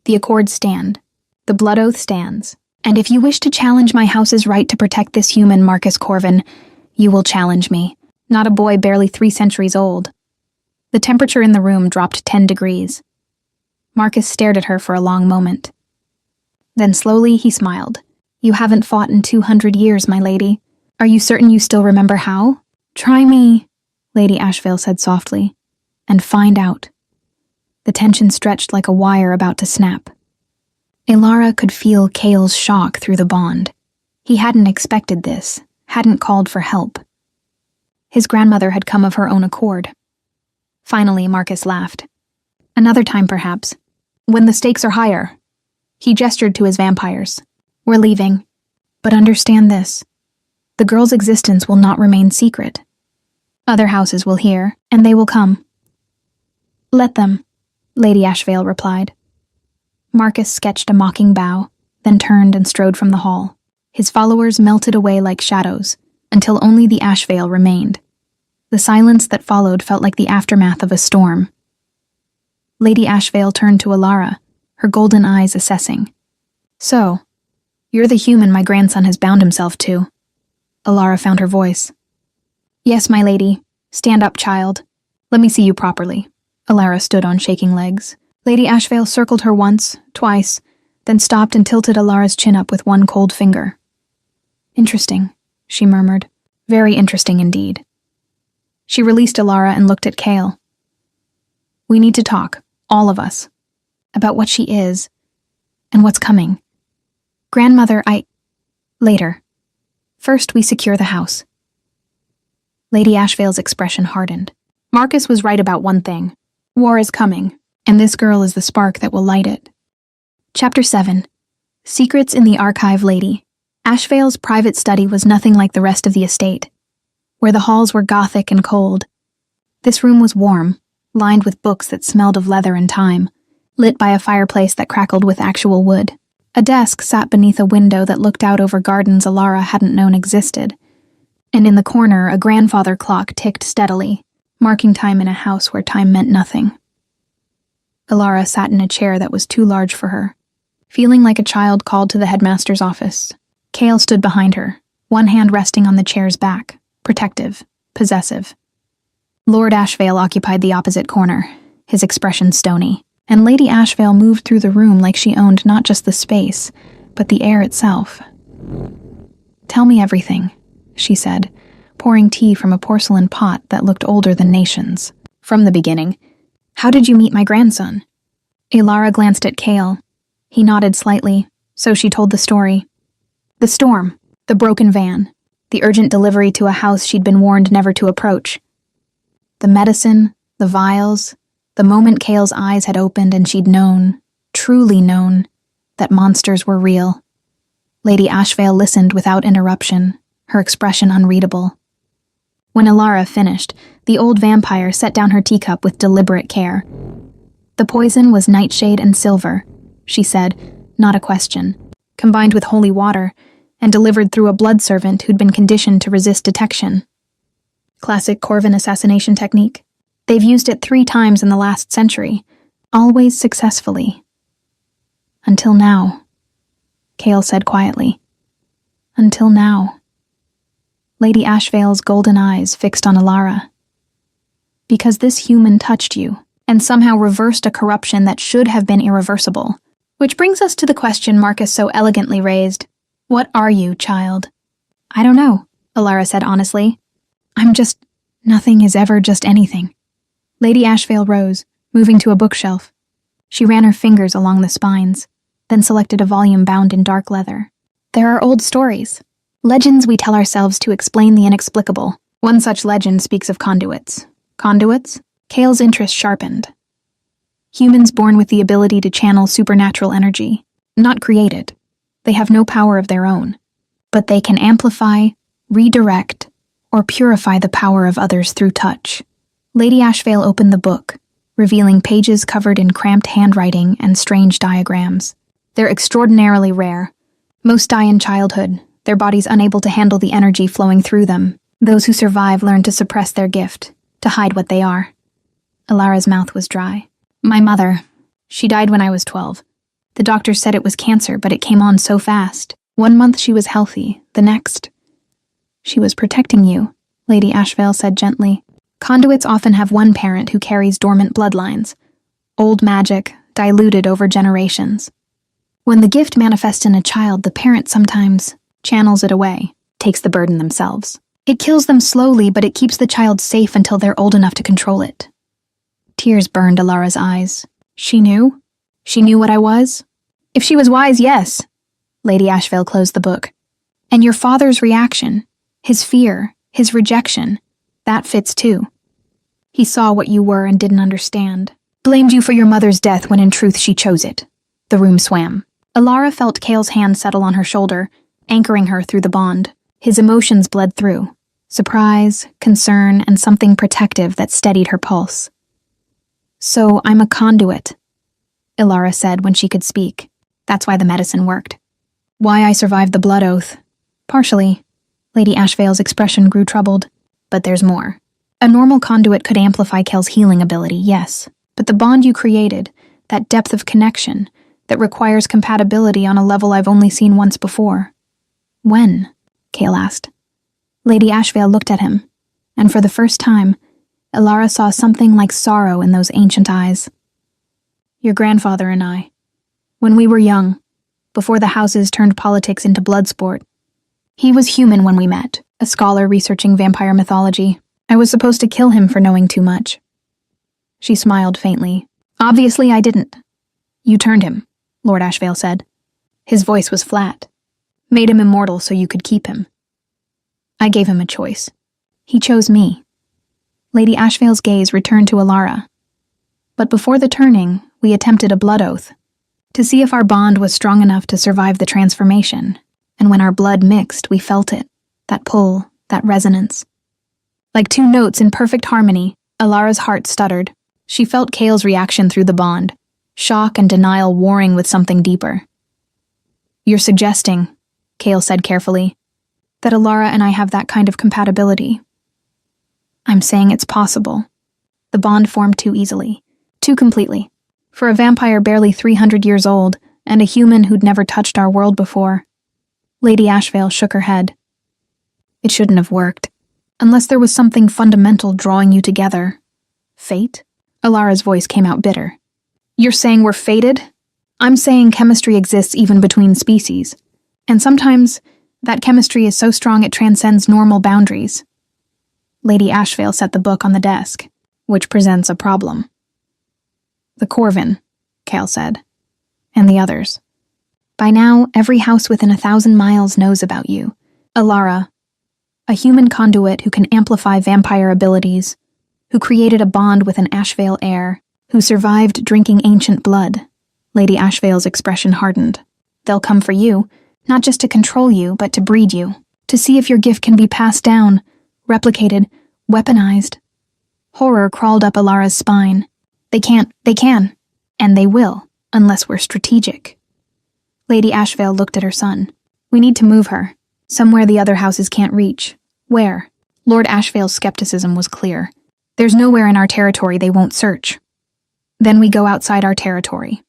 The Accords stand. The blood oath stands. And if you wish to challenge my house's right to protect this human, Marcus Corvin, you will challenge me, not a boy barely 3 centuries old. The temperature in the room dropped 10 degrees. Marcus stared at her for a long moment. Then slowly he smiled. You haven't fought in 200 years, my lady. Are you certain you still remember how? Try me, Lady Ashvale said softly, and find out. The tension stretched like a wire about to snap. Alara could feel Cale's shock through the bond. He hadn't expected this, hadn't called for help. His grandmother had come of her own accord. Finally, Marcus laughed. Another time, perhaps. When the stakes are higher. He gestured to his vampires. We're leaving. But understand this. The girl's existence will not remain secret. Other houses will hear, and they will come. Let them, Lady Ashvale replied. Marcus sketched a mocking bow, then turned and strode from the hall. His followers melted away like shadows, until only the Ashvale remained. The silence that followed felt like the aftermath of a storm. Lady Ashvale turned to Alara, her golden eyes assessing. So, you're the human my grandson has bound himself to. Alara found her voice. Yes, my lady. Stand up, child. Let me see you properly. Alara stood on shaking legs. Lady Ashvale circled her once, twice, then stopped and tilted Alara's chin up with one cold finger. Interesting, she murmured. Very interesting indeed. She released Alara and looked at Kale. We need to talk, all of us, about what she is and what's coming. Grandmother, Later. First, we secure the house. Lady Ashvale's expression hardened. Marcus was right about one thing. War is coming, and this girl is the spark that will light it. Chapter 7. Secrets in the Archive Lady. Ashvale's private study was nothing like the rest of the estate, where the halls were gothic and cold. This room was warm, lined with books that smelled of leather and time, lit by a fireplace that crackled with actual wood. A desk sat beneath a window that looked out over gardens Alara hadn't known existed, and in the corner a grandfather clock ticked steadily, marking time in a house where time meant nothing. Alara sat in a chair that was too large for her, feeling like a child called to the headmaster's office. Kale stood behind her, one hand resting on the chair's back, protective, possessive. Lord Ashvale occupied the opposite corner, his expression stony, and Lady Ashvale moved through the room like she owned not just the space, but the air itself. Tell me everything, she said, pouring tea from a porcelain pot that looked older than nations. From the beginning. How did you meet my grandson? Alara glanced at Kale. He nodded slightly, so she told the story. The storm, the broken van, the urgent delivery to a house she'd been warned never to approach. The medicine, the vials, the moment Kale's eyes had opened and she'd known, truly known, that monsters were real. Lady Ashvale listened without interruption, her expression unreadable. When Alara finished, the old vampire set down her teacup with deliberate care. The poison was nightshade and silver, she said, not a question, combined with holy water, and delivered through a blood servant who'd been conditioned to resist detection. Classic Corvin assassination technique. They've used it 3 times in the last century, always successfully. Until now, Kale said quietly. Until now. Lady Ashvale's golden eyes fixed on Alara. Because this human touched you, and somehow reversed a corruption that should have been irreversible. Which brings us to the question Marcus so elegantly raised. What are you, child? I don't know, Alara said honestly. Nothing is ever just anything. Lady Ashvale rose, moving to a bookshelf. She ran her fingers along the spines, then selected a volume bound in dark leather. There are old stories. Legends we tell ourselves to explain the inexplicable. One such legend speaks of conduits. Conduits? Kale's interest sharpened. Humans born with the ability to channel supernatural energy. Not created. They have no power of their own. But they can amplify, redirect, or purify the power of others through touch. Lady Ashvale opened the book, revealing pages covered in cramped handwriting and strange diagrams. They're extraordinarily rare. Most die in childhood, their bodies unable to handle the energy flowing through them. Those who survive learn to suppress their gift, to hide what they are. Alara's mouth was dry. My mother. She died when I was 12. The doctor said it was cancer, but it came on so fast. 1 month she was healthy, the next. She was protecting you, Lady Ashvale said gently. Conduits often have one parent who carries dormant bloodlines. Old magic, diluted over generations. When the gift manifests in a child, the parent sometimes channels it away, takes the burden themselves. It kills them slowly, but it keeps the child safe until they're old enough to control it. Tears burned Alara's eyes. She knew? She knew what I was? If she was wise, yes. Lady Ashvale closed the book. And your father's reaction, his fear, his rejection, that fits too. He saw what you were and didn't understand. Blamed you for your mother's death when in truth she chose it. The room swam. Alara felt Cale's hand settle on her shoulder, anchoring her through the bond. His emotions bled through. Surprise, concern, and something protective that steadied her pulse. So I'm a conduit, Alara said when she could speak. That's why the medicine worked. Why I survived the blood oath. Partially. Lady Ashvale's expression grew troubled. But there's more. A normal conduit could amplify Cale's healing ability, yes. But the bond you created, that depth of connection, that requires compatibility on a level I've only seen once before. When? Cale asked. Lady Ashvale looked at him, and for the first time, Alara saw something like sorrow in those ancient eyes. Your grandfather and I. When we were young, before the houses turned politics into blood sport. He was human when we met, a scholar researching vampire mythology. I was supposed to kill him for knowing too much. She smiled faintly. Obviously I didn't. You turned him, Lord Ashvale said. His voice was flat. Made him immortal so you could keep him. I gave him a choice. He chose me. Lady Ashvale's gaze returned to Alara. But before the turning, we attempted a blood oath, to see if our bond was strong enough to survive the transformation, and when our blood mixed, we felt it, that pull, that resonance. Like two notes in perfect harmony, Alara's heart stuttered. She felt Cale's reaction through the bond, shock and denial warring with something deeper. You're suggesting, Cale said carefully, that Alara and I have that kind of compatibility. I'm saying it's possible. The bond formed too easily, too completely. For a vampire barely 300 years old, and a human who'd never touched our world before. Lady Ashvale shook her head. It shouldn't have worked. Unless there was something fundamental drawing you together. Fate? Alara's voice came out bitter. You're saying we're fated? I'm saying chemistry exists even between species. And sometimes, that chemistry is so strong it transcends normal boundaries. Lady Ashvale set the book on the desk, which presents a problem. The Corvin, Cale said. And the others. By now, every house within 1,000 miles knows about you. Alara, a human conduit who can amplify vampire abilities, who created a bond with an Ashvale heir, who survived drinking ancient blood. Lady Ashvale's expression hardened. They'll come for you, not just to control you, but to breed you, to see if your gift can be passed down, replicated, weaponized. Horror crawled up Alara's spine. They can, and they will, unless we're strategic. Lady Ashvale looked at her son. We need to move her, somewhere the other houses can't reach. Where? Lord Ashvale's skepticism was clear. There's nowhere in our territory they won't search. Then we go outside our territory.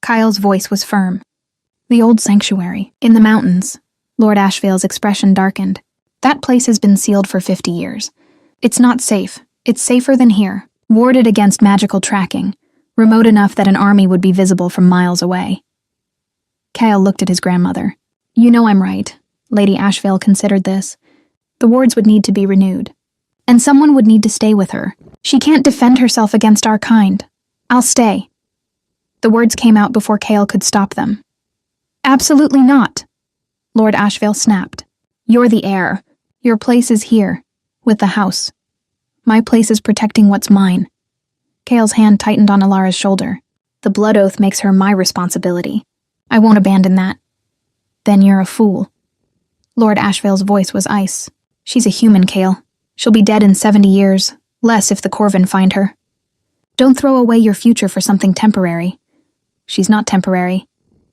Kyle's voice was firm. The old sanctuary, in the mountains. Lord Ashvale's expression darkened. That place has been sealed for 50 years. It's not safe. It's safer than here, warded against magical tracking, remote enough that an army would be visible from miles away. Kyle looked at his grandmother. You know I'm right. Lady Ashvale considered this. The wards would need to be renewed. And someone would need to stay with her. She can't defend herself against our kind. I'll stay. The words came out before Cale could stop them. Absolutely not. Lord Ashvale snapped. You're the heir. Your place is here, with the house. My place is protecting what's mine. Cale's hand tightened on Alara's shoulder. The blood oath makes her my responsibility. I won't abandon that. Then you're a fool. Lord Ashvale's voice was ice. She's a human, Cale. She'll be dead in 70 years, less if the Corvin find her. Don't throw away your future for something temporary. She's not temporary.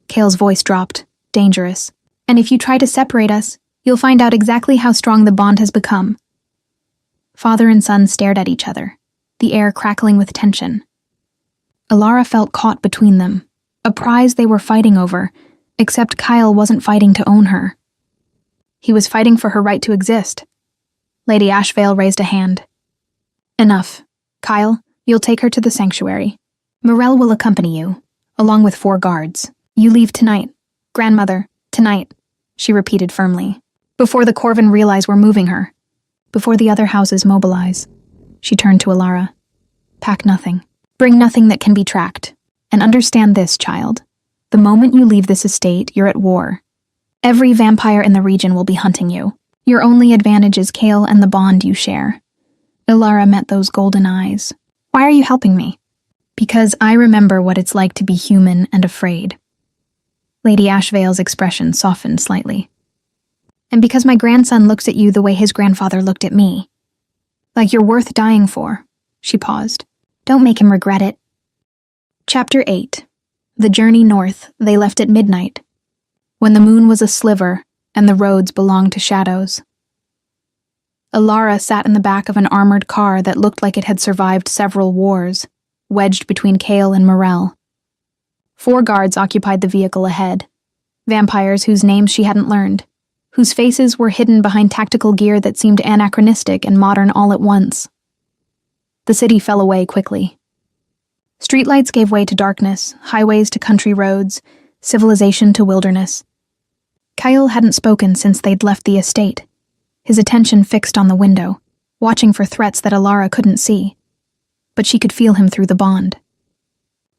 Cale's voice dropped, dangerous. And if you try to separate us, you'll find out exactly how strong the bond has become. Father and son stared at each other, the air crackling with tension. Alara felt caught between them, a prize they were fighting over, except Kyle wasn't fighting to own her. He was fighting for her right to exist. Lady Ashvale raised a hand. Enough. Kyle, you'll take her to the sanctuary. Morel will accompany you, along with 4 guards. You leave tonight. Grandmother, tonight, she repeated firmly. Before the Corvin realize we're moving her. Before the other houses mobilize. She turned to Alara. Pack nothing. Bring nothing that can be tracked. And understand this, child. The moment you leave this estate, you're at war. Every vampire in the region will be hunting you. Your only advantage is Cale and the bond you share. Alara met those golden eyes. Why are you helping me? Because I remember what it's like to be human and afraid. Lady Ashvale's expression softened slightly. And because my grandson looks at you the way his grandfather looked at me. Like you're worth dying for. She paused. Don't make him regret it. Chapter 8. The journey north they left at midnight, when the moon was a sliver and the roads belonged to shadows. Alara sat in the back of an armored car that looked like it had survived several wars, wedged between Chaol and Morel. 4 guards occupied the vehicle ahead, vampires whose names she hadn't learned, whose faces were hidden behind tactical gear that seemed anachronistic and modern all at once. The city fell away quickly. Streetlights gave way to darkness, highways to country roads, civilization to wilderness. Chaol hadn't spoken since they'd left the estate, his attention fixed on the window, watching for threats that Alara couldn't see. But she could feel him through the bond.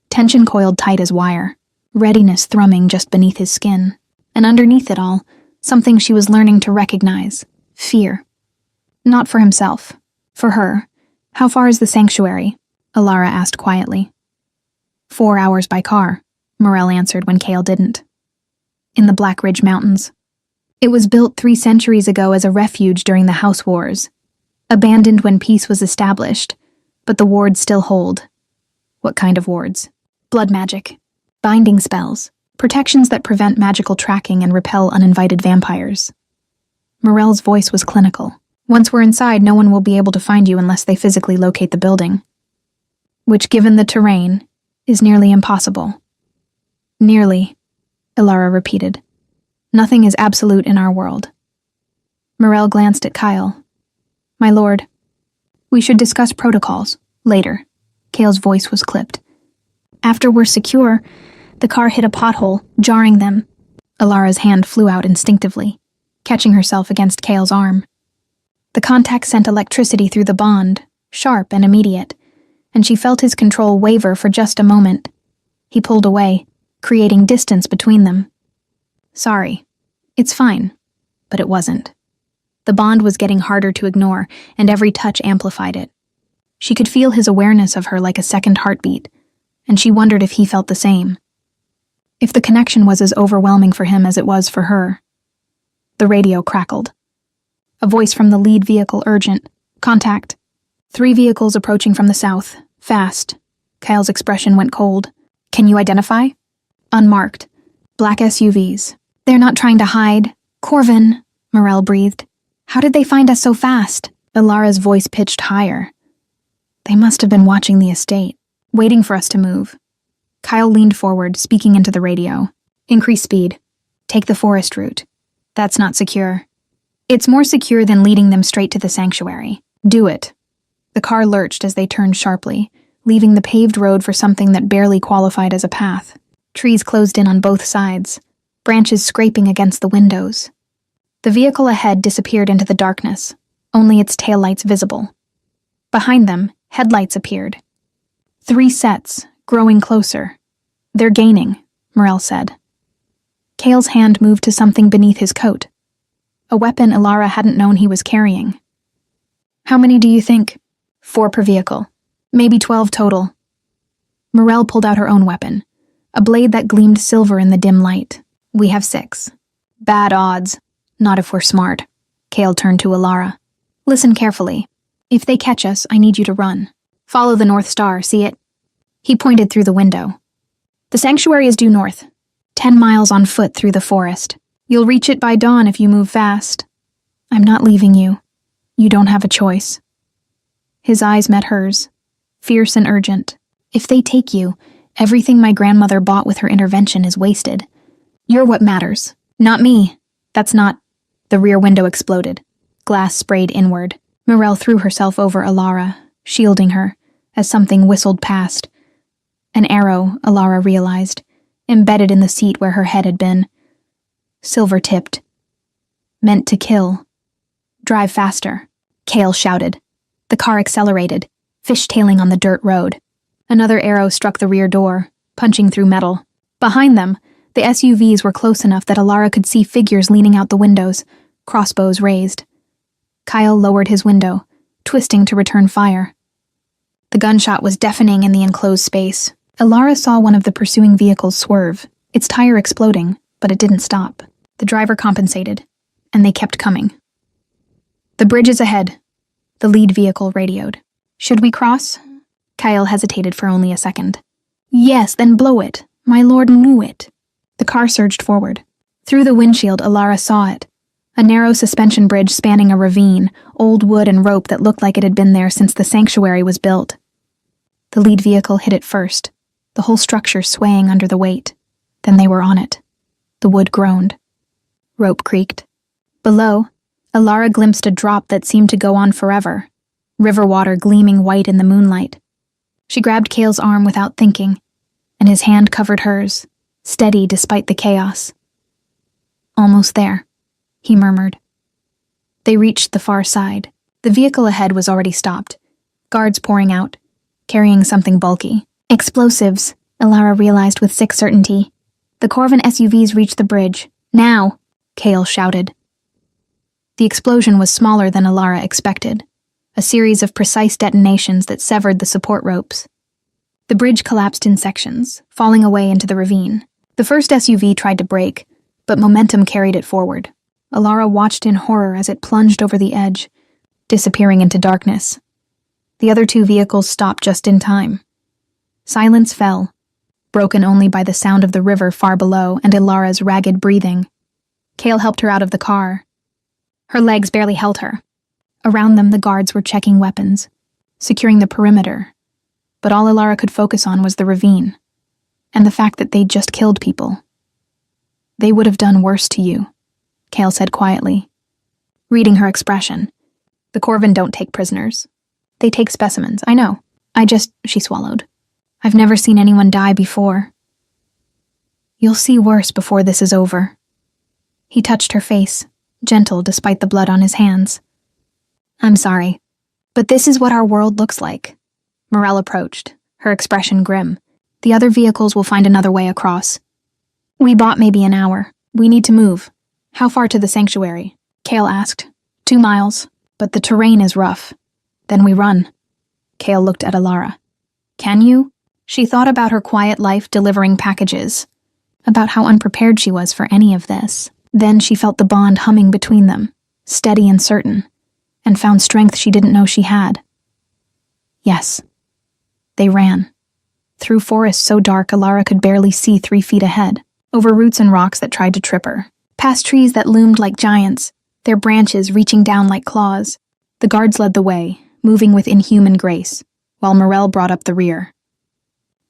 Tension coiled tight as wire, readiness thrumming just beneath his skin, and underneath it all, something she was learning to recognize, fear. Not for himself, for her. How far is the sanctuary? Alara asked quietly. 4 hours by car, Morel answered when Chaol didn't. In the Black Ridge Mountains. It was built 3 centuries ago as a refuge during the House Wars, abandoned when peace was established, but the wards still hold. What kind of wards? Blood magic, binding spells, protections that prevent magical tracking and repel uninvited vampires. Morel's voice was clinical. Once we're inside, no one will be able to find you unless they physically locate the building. Which, given the terrain, is nearly impossible. Nearly, Alara repeated. Nothing is absolute in our world. Morel glanced at Chaol. My lord, we should discuss protocols, later. Chaol's voice was clipped. After we're secure, the car hit a pothole, jarring them. Alara's hand flew out instinctively, catching herself against Chaol's arm. The contact sent electricity through the bond, sharp and immediate, and she felt his control waver for just a moment. He pulled away, creating distance between them. Sorry. It's fine. But it wasn't. The bond was getting harder to ignore, and every touch amplified it. She could feel his awareness of her like a second heartbeat, and she wondered if he felt the same. If the connection was as overwhelming for him as it was for her. The radio crackled. A voice from the lead vehicle urgent. Contact. 3 vehicles approaching from the south. Fast. Chaol's expression went cold. Can you identify? Unmarked. Black SUVs. They're not trying to hide. Corvin, Morel breathed. How did they find us so fast? Alara's voice pitched higher. They must have been watching the estate, waiting for us to move. Chaol leaned forward, speaking into the radio. Increase speed. Take the forest route. That's not secure. It's more secure than leading them straight to the sanctuary. Do it. The car lurched as they turned sharply, leaving the paved road for something that barely qualified as a path. Trees closed in on both sides, branches scraping against the windows. The vehicle ahead disappeared into the darkness, only its taillights visible. Behind them, headlights appeared. 3 sets, growing closer. They're gaining, Morel said. Chaol's hand moved to something beneath his coat. A weapon Alara hadn't known he was carrying. How many do you think? 4 per vehicle. Maybe 12 total. Morel pulled out her own weapon, a blade that gleamed silver in the dim light. We have 6. Bad odds. Not if we're smart. Chaol turned to Alara. Listen carefully. If they catch us, I need you to run. Follow the North Star, see it? He pointed through the window. The sanctuary is due north. 10 miles on foot through the forest. You'll reach it by dawn if you move fast. I'm not leaving you. You don't have a choice. His eyes met hers, fierce and urgent. If they take you, everything my grandmother bought with her intervention is wasted. You're what matters, not me. That's not... The rear window exploded. Glass sprayed inward. Morel threw herself over Alara, shielding her, as something whistled past. An arrow, Alara realized, embedded in the seat where her head had been. Silver-tipped. Meant to kill. Drive faster, Chaol shouted. The car accelerated, fishtailing on the dirt road. Another arrow struck the rear door, punching through metal. Behind them, the SUVs were close enough that Alara could see figures leaning out the windows, crossbows raised. Chaol lowered his window, twisting to return fire. The gunshot was deafening in the enclosed space. Alara saw one of the pursuing vehicles swerve, its tire exploding, but it didn't stop. The driver compensated, and they kept coming. "The bridge is ahead," the lead vehicle radioed. "Should we cross?" Kyle hesitated for only a second. "Yes, then blow it. My lord knew it." The car surged forward. Through the windshield, Alara saw it. A narrow suspension bridge spanning a ravine, old wood and rope that looked like it had been there since the sanctuary was built. The lead vehicle hit it first, the whole structure swaying under the weight. Then they were on it. The wood groaned. Rope creaked. Below, Alara glimpsed a drop that seemed to go on forever, river water gleaming white in the moonlight. She grabbed Cale's arm without thinking, and his hand covered hers, steady despite the chaos. "Almost there," he murmured. They reached the far side. The vehicle ahead was already stopped, guards pouring out, carrying something bulky. Explosives, Alara realized with sick certainty. The Corvin SUVs reached the bridge. "Now!" Cale shouted. The explosion was smaller than Alara expected, a series of precise detonations that severed the support ropes. The bridge collapsed in sections, falling away into the ravine. The first SUV tried to brake, but momentum carried it forward. Alara watched in horror as it plunged over the edge, disappearing into darkness. The other two vehicles stopped just in time. Silence fell, broken only by the sound of the river far below and Alara's ragged breathing. Cale helped her out of the car. Her legs barely held her. Around them, the guards were checking weapons, securing the perimeter. But all Alara could focus on was the ravine, and the fact that they'd just killed people. "They would have done worse to you," Cale said quietly. Reading her expression, "The Corvin don't take prisoners. They take specimens, I know. She swallowed. "I've never seen anyone die before." "You'll see worse before this is over." He touched her face, gentle despite the blood on his hands. "I'm sorry, but this is what our world looks like." Morel approached, her expression grim. "The other vehicles will find another way across. We bought maybe an hour. We need to move." "How far to the sanctuary?" Cale asked. 2 miles, but the terrain is rough. Then we run." Cale looked at Alara. "Can you?" She thought about her quiet life delivering packages, about how unprepared she was for any of this. Then she felt the bond humming between them, steady and certain, and found strength she didn't know she had. Yes. They ran. Through forest so dark Alara could barely see 3 feet ahead, over roots and rocks that tried to trip her, past trees that loomed like giants, their branches reaching down like claws. The guards led the way, moving with inhuman grace, while Morel brought up the rear.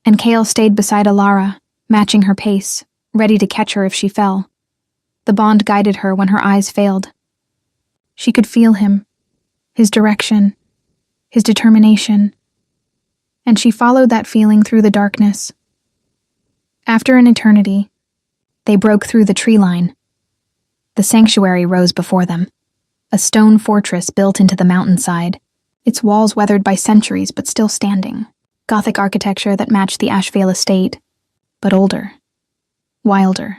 And Cale stayed beside Alara, matching her pace, ready to catch her if she fell. The bond guided her when her eyes failed. She could feel him, his direction, his determination, and she followed that feeling through the darkness. After an eternity, they broke through the tree line. The sanctuary rose before them, a stone fortress built into the mountainside, its walls weathered by centuries but still standing. Gothic architecture that matched the Ashvale estate, but older, wilder,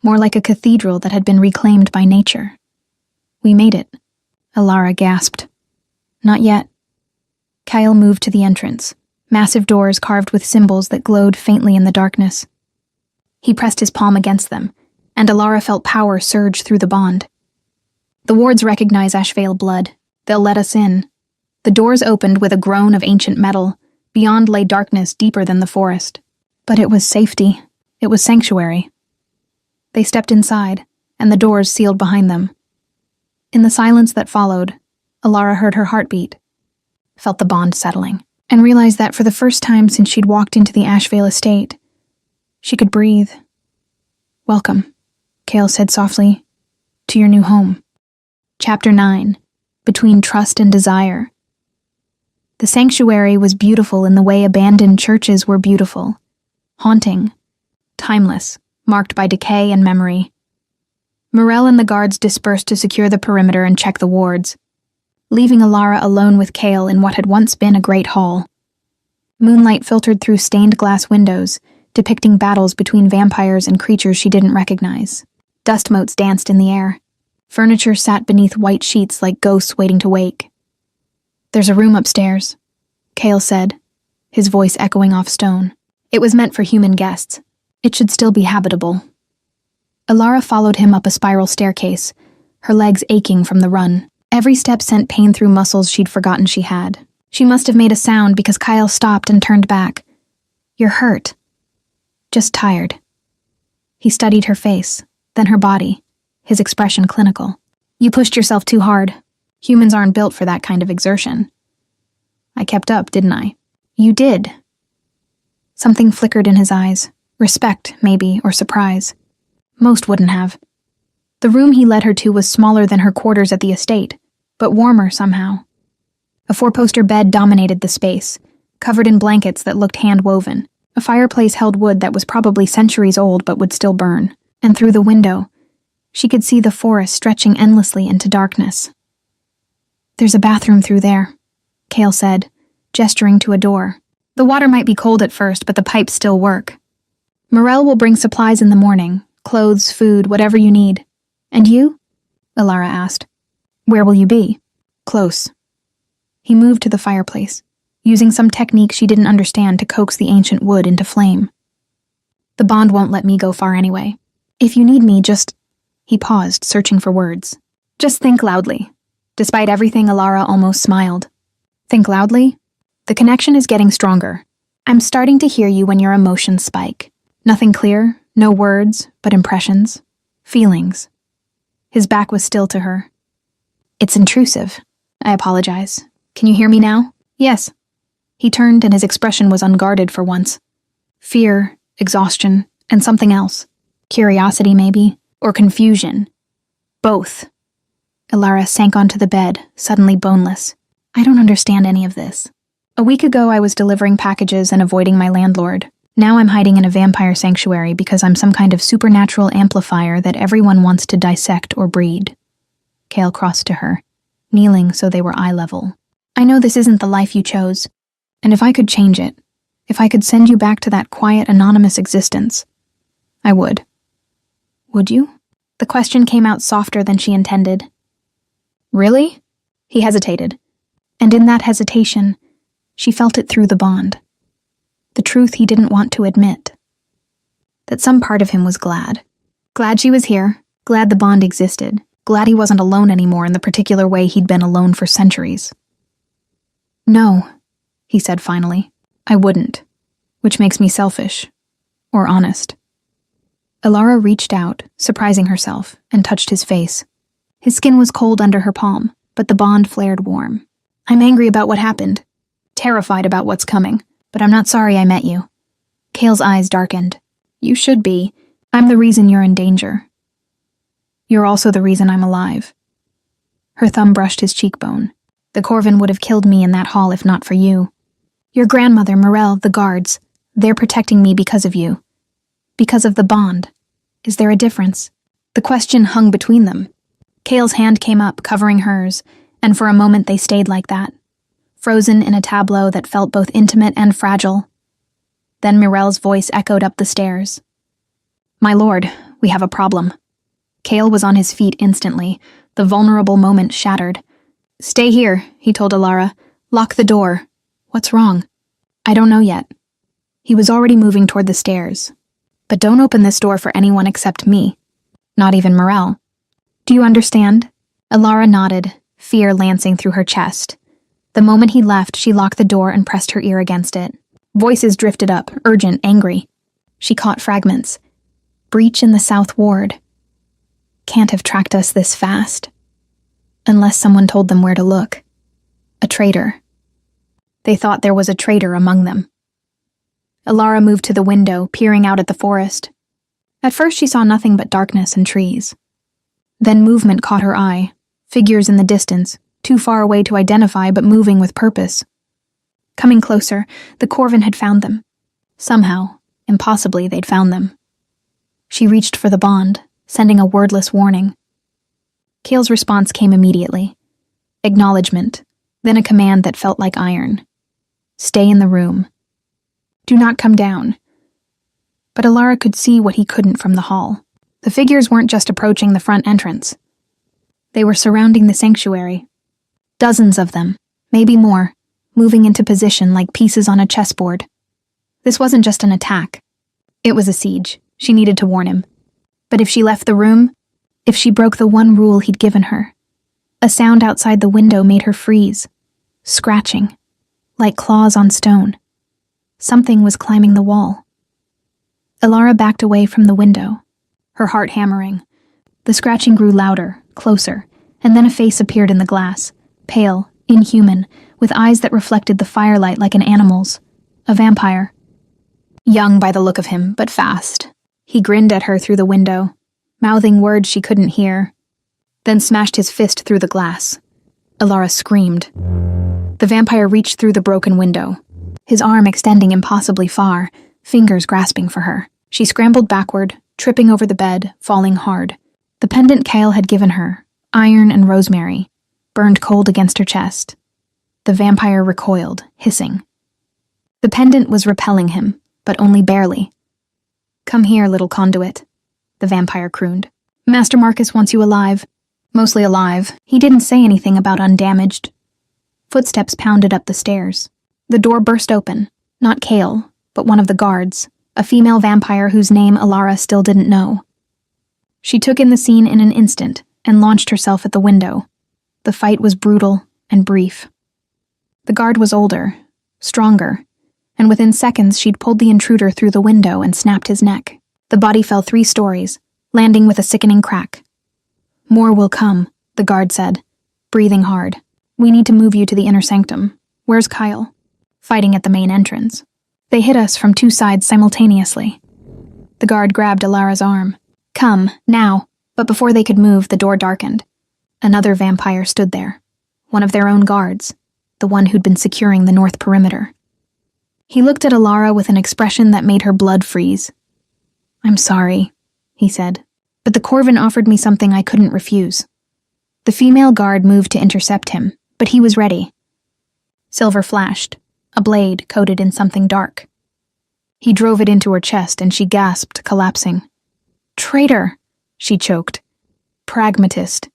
more like a cathedral that had been reclaimed by nature. "We made it," Alara gasped. "Not yet." Kyle moved to the entrance, massive doors carved with symbols that glowed faintly in the darkness. He pressed his palm against them, and Alara felt power surge through the bond. "The wards recognize Ashvale blood. They'll let us in." The doors opened with a groan of ancient metal. Beyond lay darkness deeper than the forest. But it was safety. It was sanctuary. They stepped inside, and the doors sealed behind them. In the silence that followed, Alara heard her heartbeat, felt the bond settling, and realized that for the first time since she'd walked into the Ashvale estate, she could breathe. "Welcome," Cale said softly, "to your new home." Chapter 9. Between Trust and Desire. The sanctuary was beautiful in the way abandoned churches were beautiful. Haunting. Timeless, marked by decay and memory. Morel and the guards dispersed to secure the perimeter and check the wards, leaving Alara alone with Cale in what had once been a great hall. Moonlight filtered through stained glass windows, depicting battles between vampires and creatures she didn't recognize. Dust motes danced in the air. Furniture sat beneath white sheets like ghosts waiting to wake. "There's a room upstairs," Kale said, his voice echoing off stone. It was meant for human guests. It should still be habitable. Alara followed him up a spiral staircase, her legs aching from the run. Every step sent pain through muscles she'd forgotten she had. She must have made a sound because Kyle stopped and turned back. You're hurt. Just tired. He studied her face, then her body, his expression clinical. You pushed yourself too hard. Humans aren't built for that kind of exertion. I kept up, didn't I? You did. Something flickered in his eyes. Respect, maybe, or surprise. Most wouldn't have. The room he led her to was smaller than her quarters at the estate, but warmer somehow. A 4-poster bed dominated the space, covered in blankets that looked hand-woven. A fireplace held wood that was probably centuries old but would still burn. And through the window, she could see the forest stretching endlessly into darkness. There's a bathroom through there, Kale said, gesturing to a door. The water might be cold at first, but the pipes still work. Morel will bring supplies in the morning, clothes, food, whatever you need. And you? Alara asked. Where will you be? Close. He moved to the fireplace, using some technique she didn't understand to coax the ancient wood into flame. The bond won't let me go far anyway. If you need me, just... He paused, searching for words. Just think loudly. Despite everything, Alara almost smiled. Think loudly? The connection is getting stronger. I'm starting to hear you when your emotions spike. Nothing clear, no words, but impressions. Feelings. His back was still to her. It's intrusive. I apologize. Can you hear me now? Yes. He turned and his expression was unguarded for once. Fear, exhaustion, and something else. Curiosity, maybe, or confusion. Both. Alara sank onto the bed, suddenly boneless. I don't understand any of this. A week ago I was delivering packages and avoiding my landlord. Now I'm hiding in a vampire sanctuary because I'm some kind of supernatural amplifier that everyone wants to dissect or breed. Kale crossed to her, kneeling so they were eye level. I know this isn't the life you chose, and if I could change it, if I could send you back to that quiet, anonymous existence, I would. Would you? The question came out softer than she intended. Really? He hesitated, and in that hesitation, she felt it through the bond. The truth he didn't want to admit. That some part of him was glad. Glad she was here, glad the bond existed, glad he wasn't alone anymore in the particular way he'd been alone for centuries. No, he said finally, I wouldn't, which makes me selfish, or honest. Alara reached out, surprising herself, and touched his face. His skin was cold under her palm, but the bond flared warm. I'm angry about what happened, terrified about what's coming, but I'm not sorry I met you. Kale's eyes darkened. You should be. I'm the reason you're in danger. You're also the reason I'm alive. Her thumb brushed his cheekbone. The Corvin would have killed me in that hall if not for you. Your grandmother, Morel, the guards, they're protecting me because of you. Because of the bond. Is there a difference? The question hung between them. Kale's hand came up, covering hers, and for a moment they stayed like that, frozen in a tableau that felt both intimate and fragile. Then Morel's voice echoed up the stairs. My lord, we have a problem. Kale was on his feet instantly, the vulnerable moment shattered. Stay here, he told Alara. Lock the door. What's wrong? I don't know yet. He was already moving toward the stairs. But don't open this door for anyone except me. Not even Morel. Do you understand? Alara nodded, fear lancing through her chest. The moment he left, she locked the door and pressed her ear against it. Voices drifted up, urgent, angry. She caught fragments. Breach in the South Ward. Can't have tracked us this fast. Unless someone told them where to look. A traitor. They thought there was a traitor among them. Alara moved to the window, peering out at the forest. At first she saw nothing but darkness and trees. Then movement caught her eye. Figures in the distance, too far away to identify but moving with purpose. Coming closer, the Corvin had found them. Somehow, impossibly, they'd found them. She reached for the bond, sending a wordless warning. Kale's response came immediately. Acknowledgement, then a command that felt like iron. Stay in the room. Do not come down. But Alara could see what he couldn't from the hall. The figures weren't just approaching the front entrance. They were surrounding the sanctuary. Dozens of them, maybe more. moving into position like pieces on a chessboard. This wasn't just an attack. It was a siege. She needed to warn him. But if she left the room, if she broke the one rule he'd given her, a sound outside the window made her freeze, scratching, like claws on stone. Something was climbing the wall. Alara backed away from the window, her heart hammering. The scratching grew louder, closer, and then a face appeared in the glass, pale, inhuman, with eyes that reflected the firelight like an animal's. A vampire. Young by the look of him, but fast. He grinned at her through the window, mouthing words she couldn't hear, then smashed his fist through the glass. Alara screamed. The vampire reached through the broken window, his arm extending impossibly far, fingers grasping for her. She scrambled backward, tripping over the bed, falling hard. The pendant Cale had given her, iron and rosemary, burned cold against her chest. The vampire recoiled, hissing. The pendant was repelling him, but only barely. "Come here, little conduit," the vampire crooned. "Master Marcus wants you alive. Mostly alive. He didn't say anything about undamaged." Footsteps pounded up the stairs. The door burst open, not Cale, but one of the guards, a female vampire whose name Alara still didn't know. She took in the scene in an instant and launched herself at the window. The fight was brutal and brief. The guard was older, stronger, and within seconds she'd pulled the intruder through the window and snapped his neck. The body fell 3 stories, landing with a sickening crack. "More will come," the guard said, breathing hard. "We need to move you to the inner sanctum. Where's Kyle?" "Fighting at the main entrance. They hit us from 2 sides simultaneously." The guard grabbed Alara's arm. "Come, now." But before they could move, the door darkened. Another vampire stood there, one of their own guards, the one who'd been securing the north perimeter. He looked at Alara with an expression that made her blood freeze. "I'm sorry," he said, "but the Corvin offered me something I couldn't refuse." The female guard moved to intercept him, but he was ready. Silver flashed, a blade coated in something dark. He drove it into her chest and she gasped, collapsing. "Traitor," she choked. "Pragmatist."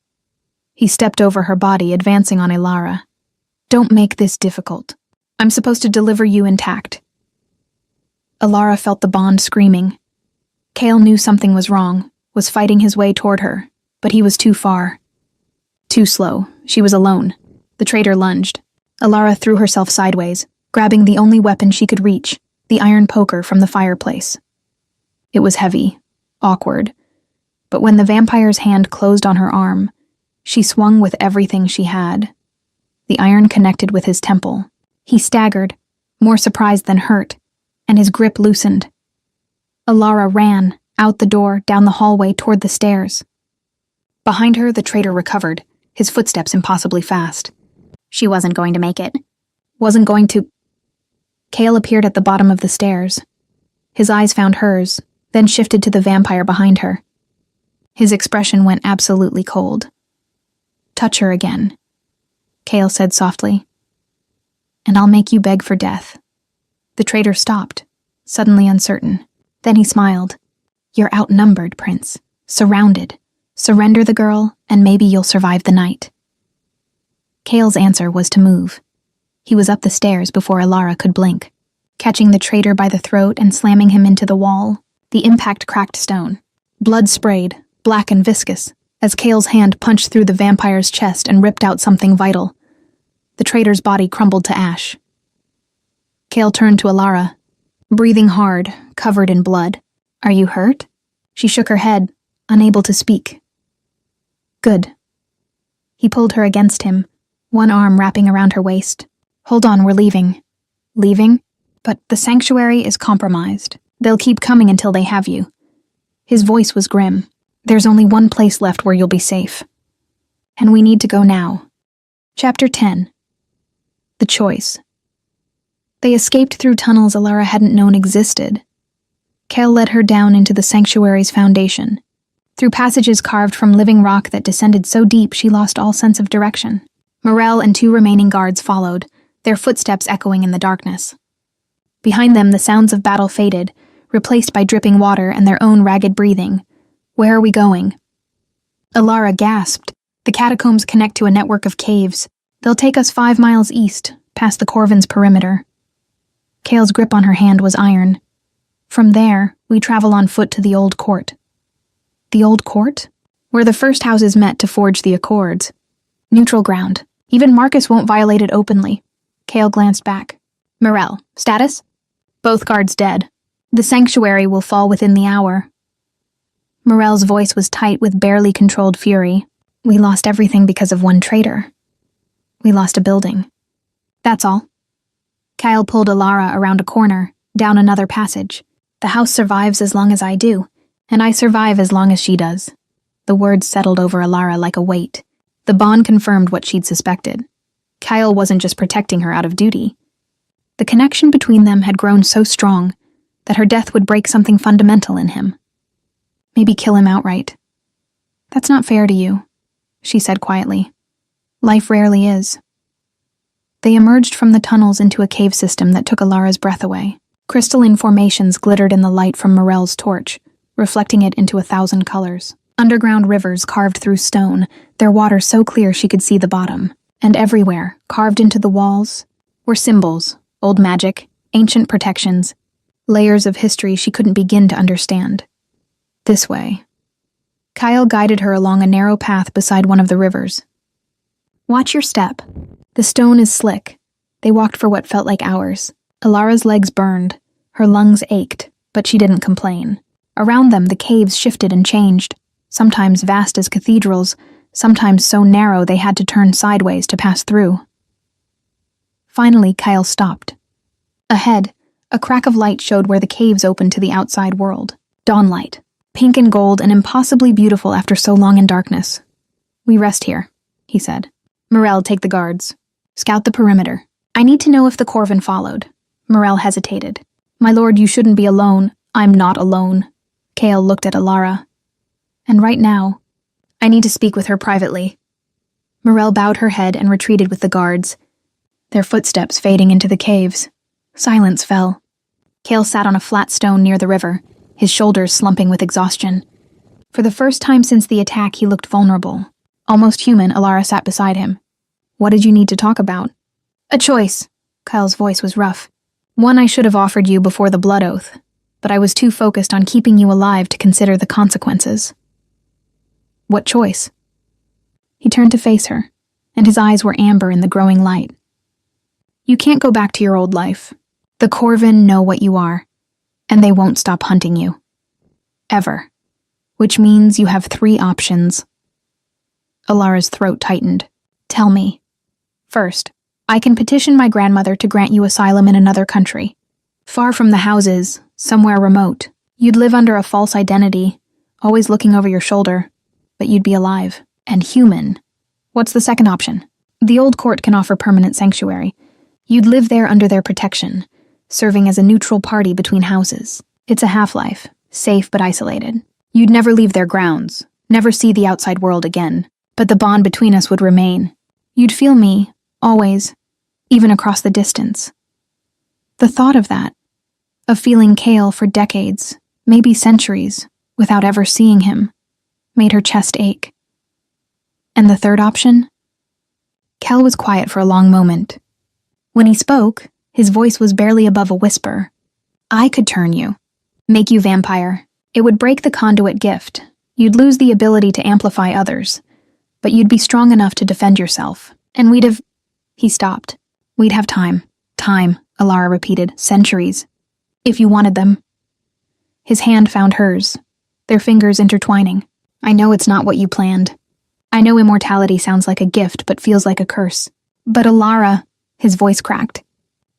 He stepped over her body, advancing on Alara. "Don't make this difficult. I'm supposed to deliver you intact." Alara felt the bond screaming. Cale knew something was wrong, was fighting his way toward her, but he was too far. Too slow. She was alone. The traitor lunged. Alara threw herself sideways, grabbing the only weapon she could reach, the iron poker from the fireplace. It was heavy, awkward, but when the vampire's hand closed on her arm, she swung with everything she had. The iron connected with his temple. He staggered, more surprised than hurt, and his grip loosened. Alara ran, out the door, down the hallway toward the stairs. Behind her, the traitor recovered, his footsteps impossibly fast. She wasn't going to make it. Wasn't going to... Cale appeared at the bottom of the stairs. His eyes found hers, then shifted to the vampire behind her. His expression went absolutely cold. "Touch her again," Cale said softly, "and I'll make you beg for death." The traitor stopped, suddenly uncertain. Then he smiled. "You're outnumbered, Prince. Surrounded. Surrender the girl, and maybe you'll survive the night." Cale's answer was to move. He was up the stairs before Alara could blink, catching the traitor by the throat and slamming him into the wall. The impact cracked stone. Blood sprayed, black and viscous, as Cale's hand punched through the vampire's chest and ripped out something vital. The traitor's body crumbled to ash. Cale turned to Alara, breathing hard, covered in blood. "Are you hurt?" She shook her head, unable to speak. "Good." He pulled her against him, one arm wrapping around her waist. "Hold on, we're leaving." "Leaving? But the sanctuary is compromised. They'll keep coming until they have you." His voice was grim. "There's only one place left where you'll be safe. And we need to go now." Chapter 10. The Choice. They escaped through tunnels Alara hadn't known existed. Cale led her down into the sanctuary's foundation, through passages carved from living rock that descended so deep she lost all sense of direction. Morel and 2 remaining guards followed, their footsteps echoing in the darkness. Behind them, the sounds of battle faded, replaced by dripping water and their own ragged breathing. "Where are we going?" Alara gasped. "The catacombs connect to a network of caves. They'll take us 5 miles east, past the Corvin's perimeter. Kale's grip on her hand was iron. From there, we travel on foot to the Old Court. The Old Court? Where the first houses met to forge the Accords. Neutral ground. Even Marcus won't violate it openly. Kale glanced back. Morel, status? Both guards dead. The sanctuary will fall within the hour. Morel's voice was tight with barely controlled fury. We lost everything because of one traitor. We lost a building. That's all. Kyle pulled Alara around a corner, down another passage. The house survives as long as I do, and I survive as long as she does. The words settled over Alara like a weight. The bond confirmed what she'd suspected. Kyle wasn't just protecting her out of duty. The connection between them had grown so strong that her death would break something fundamental in him. Maybe kill him outright. That's not fair to you, she said quietly. Life rarely is. They emerged from the tunnels into a cave system that took Alara's breath away. Crystalline formations glittered in the light from Morel's torch, reflecting it into 1,000 colors. Underground rivers carved through stone, their water so clear she could see the bottom. And everywhere, carved into the walls, were symbols, old magic, ancient protections, layers of history she couldn't begin to understand. This way. Kyle guided her along a narrow path beside one of the rivers. Watch your step. The stone is slick. They walked for what felt like hours. Alara's legs burned. Her lungs ached, but she didn't complain. Around them, the caves shifted and changed, sometimes vast as cathedrals, sometimes so narrow they had to turn sideways to pass through. Finally, Kyle stopped. Ahead, a crack of light showed where the caves opened to the outside world. Dawnlight. Pink and gold and impossibly beautiful after so long in darkness. We rest here, he said. Morel, take the guards. Scout the perimeter. I need to know if the Corvin followed. Morel hesitated. My lord, you shouldn't be alone. I'm not alone. Kale looked at Alara. And right now, I need to speak with her privately. Morel bowed her head and retreated with the guards, their footsteps fading into the caves. Silence fell. Kale sat on a flat stone near the river, his shoulders slumping with exhaustion. For the first time since the attack, he looked vulnerable. Almost human, Alara sat beside him. What did you need to talk about? A choice. Kyle's voice was rough. One I should have offered you before the blood oath, but I was too focused on keeping you alive to consider the consequences. What choice? He turned to face her, and his eyes were amber in the growing light. You can't go back to your old life. The Corvin know what you are, and they won't stop hunting you. Ever. Which means you have 3 options. Alara's throat tightened. Tell me. First, I can petition my grandmother to grant you asylum in another country. Far from the houses, somewhere remote. You'd live under a false identity, always looking over your shoulder, but you'd be alive and human. What's the second option? The Old Court can offer permanent sanctuary. You'd live there under their protection, serving as a neutral party between houses. It's a half-life, safe but isolated. You'd never leave their grounds, never see the outside world again, but the bond between us would remain. You'd feel me, always, even across the distance. The thought of that, of feeling Kale for decades, maybe centuries, without ever seeing him, made her chest ache. And the third option? Kel was quiet for a long moment. When he spoke, his voice was barely above a whisper. I could turn you, make you vampire. It would break the conduit gift. You'd lose the ability to amplify others, but you'd be strong enough to defend yourself. And we'd have... He stopped. We'd have time. Time, Alara repeated, centuries. If you wanted them. His hand found hers, their fingers intertwining. I know it's not what you planned. I know immortality sounds like a gift but feels like a curse. But Alara, his voice cracked.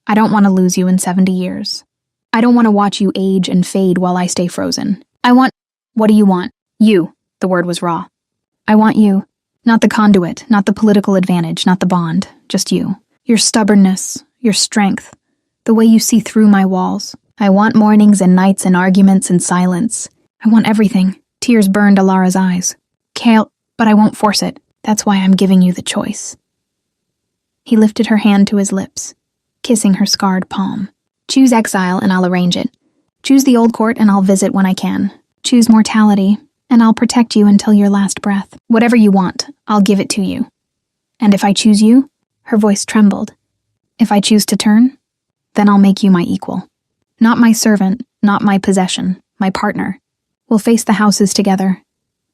I don't want to lose you in 70 years. I don't want to watch you age and fade while I stay frozen. I want... What do you want? You. The word was raw. I want you. Not the conduit, not the political advantage, not the bond. Just you. Your stubbornness, your strength, the way you see through my walls. I want mornings and nights and arguments and silence. I want everything. Tears burned Alara's eyes. Kale, but I won't force it. That's why I'm giving you the choice. He lifted her hand to his lips, kissing her scarred palm. Choose exile and I'll arrange it. Choose the Old Court and I'll visit when I can. Choose mortality and I'll protect you until your last breath. Whatever you want, I'll give it to you. And if I choose you, her voice trembled, If I choose to turn, then I'll make you my equal. Not my servant, not my possession, my partner. We'll face the houses together,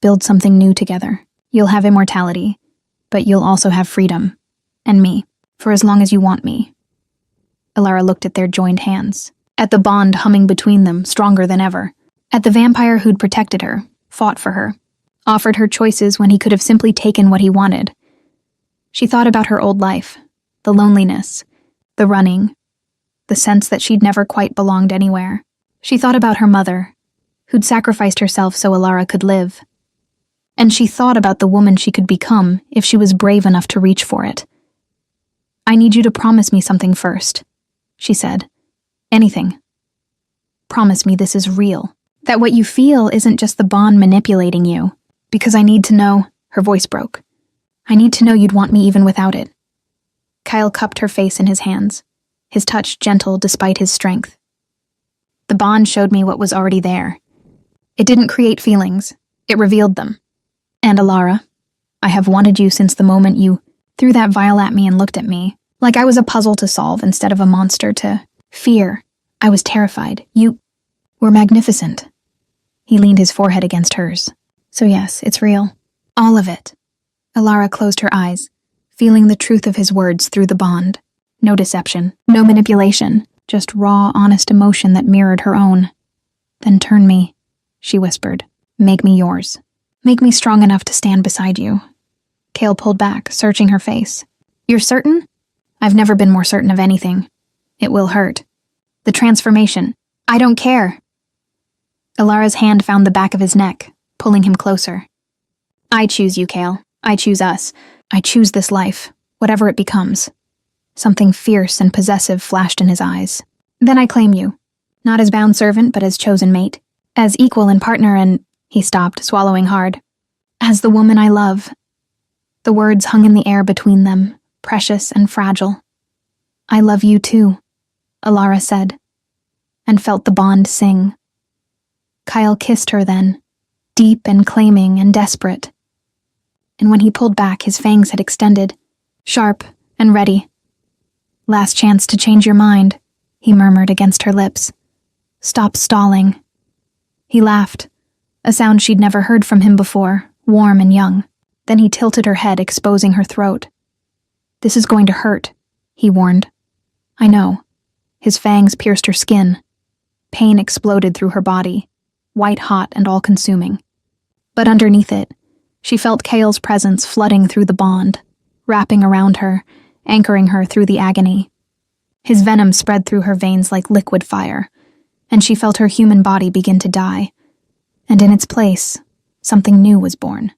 build something new together. You'll have immortality, but you'll also have freedom. And me, for as long as you want me. Alara looked at their joined hands, at the bond humming between them, stronger than ever, at the vampire who'd protected her, fought for her, offered her choices when he could have simply taken what he wanted. She thought about her old life, the loneliness, the running, the sense that she'd never quite belonged anywhere. She thought about her mother, who'd sacrificed herself so Alara could live. And she thought about the woman she could become if she was brave enough to reach for it. I need you to promise me something first, she said. Anything. Promise me this is real, that what you feel isn't just the bond manipulating you, because I need to know, her voice broke. I need to know you'd want me even without it. Kyle cupped her face in his hands, his touch gentle despite his strength. The bond showed me what was already there. It didn't create feelings, it revealed them. And Alara, I have wanted you since the moment you threw that vial at me and looked at me, like I was a puzzle to solve instead of a monster to fear. I was terrified. You were magnificent. He leaned his forehead against hers. So yes, it's real. All of it. Alara closed her eyes, feeling the truth of his words through the bond. No deception, no manipulation, just raw, honest emotion that mirrored her own. Then turn me, she whispered. Make me yours. Make me strong enough to stand beside you. Kale pulled back, searching her face. You're certain? I've never been more certain of anything. It will hurt. The transformation. I don't care. Alara's hand found the back of his neck, pulling him closer. I choose you, Kale. I choose us. I choose this life, whatever it becomes. Something fierce and possessive flashed in his eyes. Then I claim you. Not as bound servant, but as chosen mate. As equal and partner and... He stopped, swallowing hard. As the woman I love. The words hung in the air between them, precious and fragile. I love you too, Alara said, and felt the bond sing. Kyle kissed her then, deep and claiming and desperate. And when he pulled back, his fangs had extended, sharp and ready. Last chance to change your mind, he murmured against her lips. Stop stalling. He laughed, a sound she'd never heard from him before, warm and young. Then he tilted her head, exposing her throat. This is going to hurt, he warned. I know. His fangs pierced her skin. Pain exploded through her body, white-hot and all-consuming. But underneath it, she felt Kale's presence flooding through the bond, wrapping around her, anchoring her through the agony. His venom spread through her veins like liquid fire, and she felt her human body begin to die. And in its place, something new was born.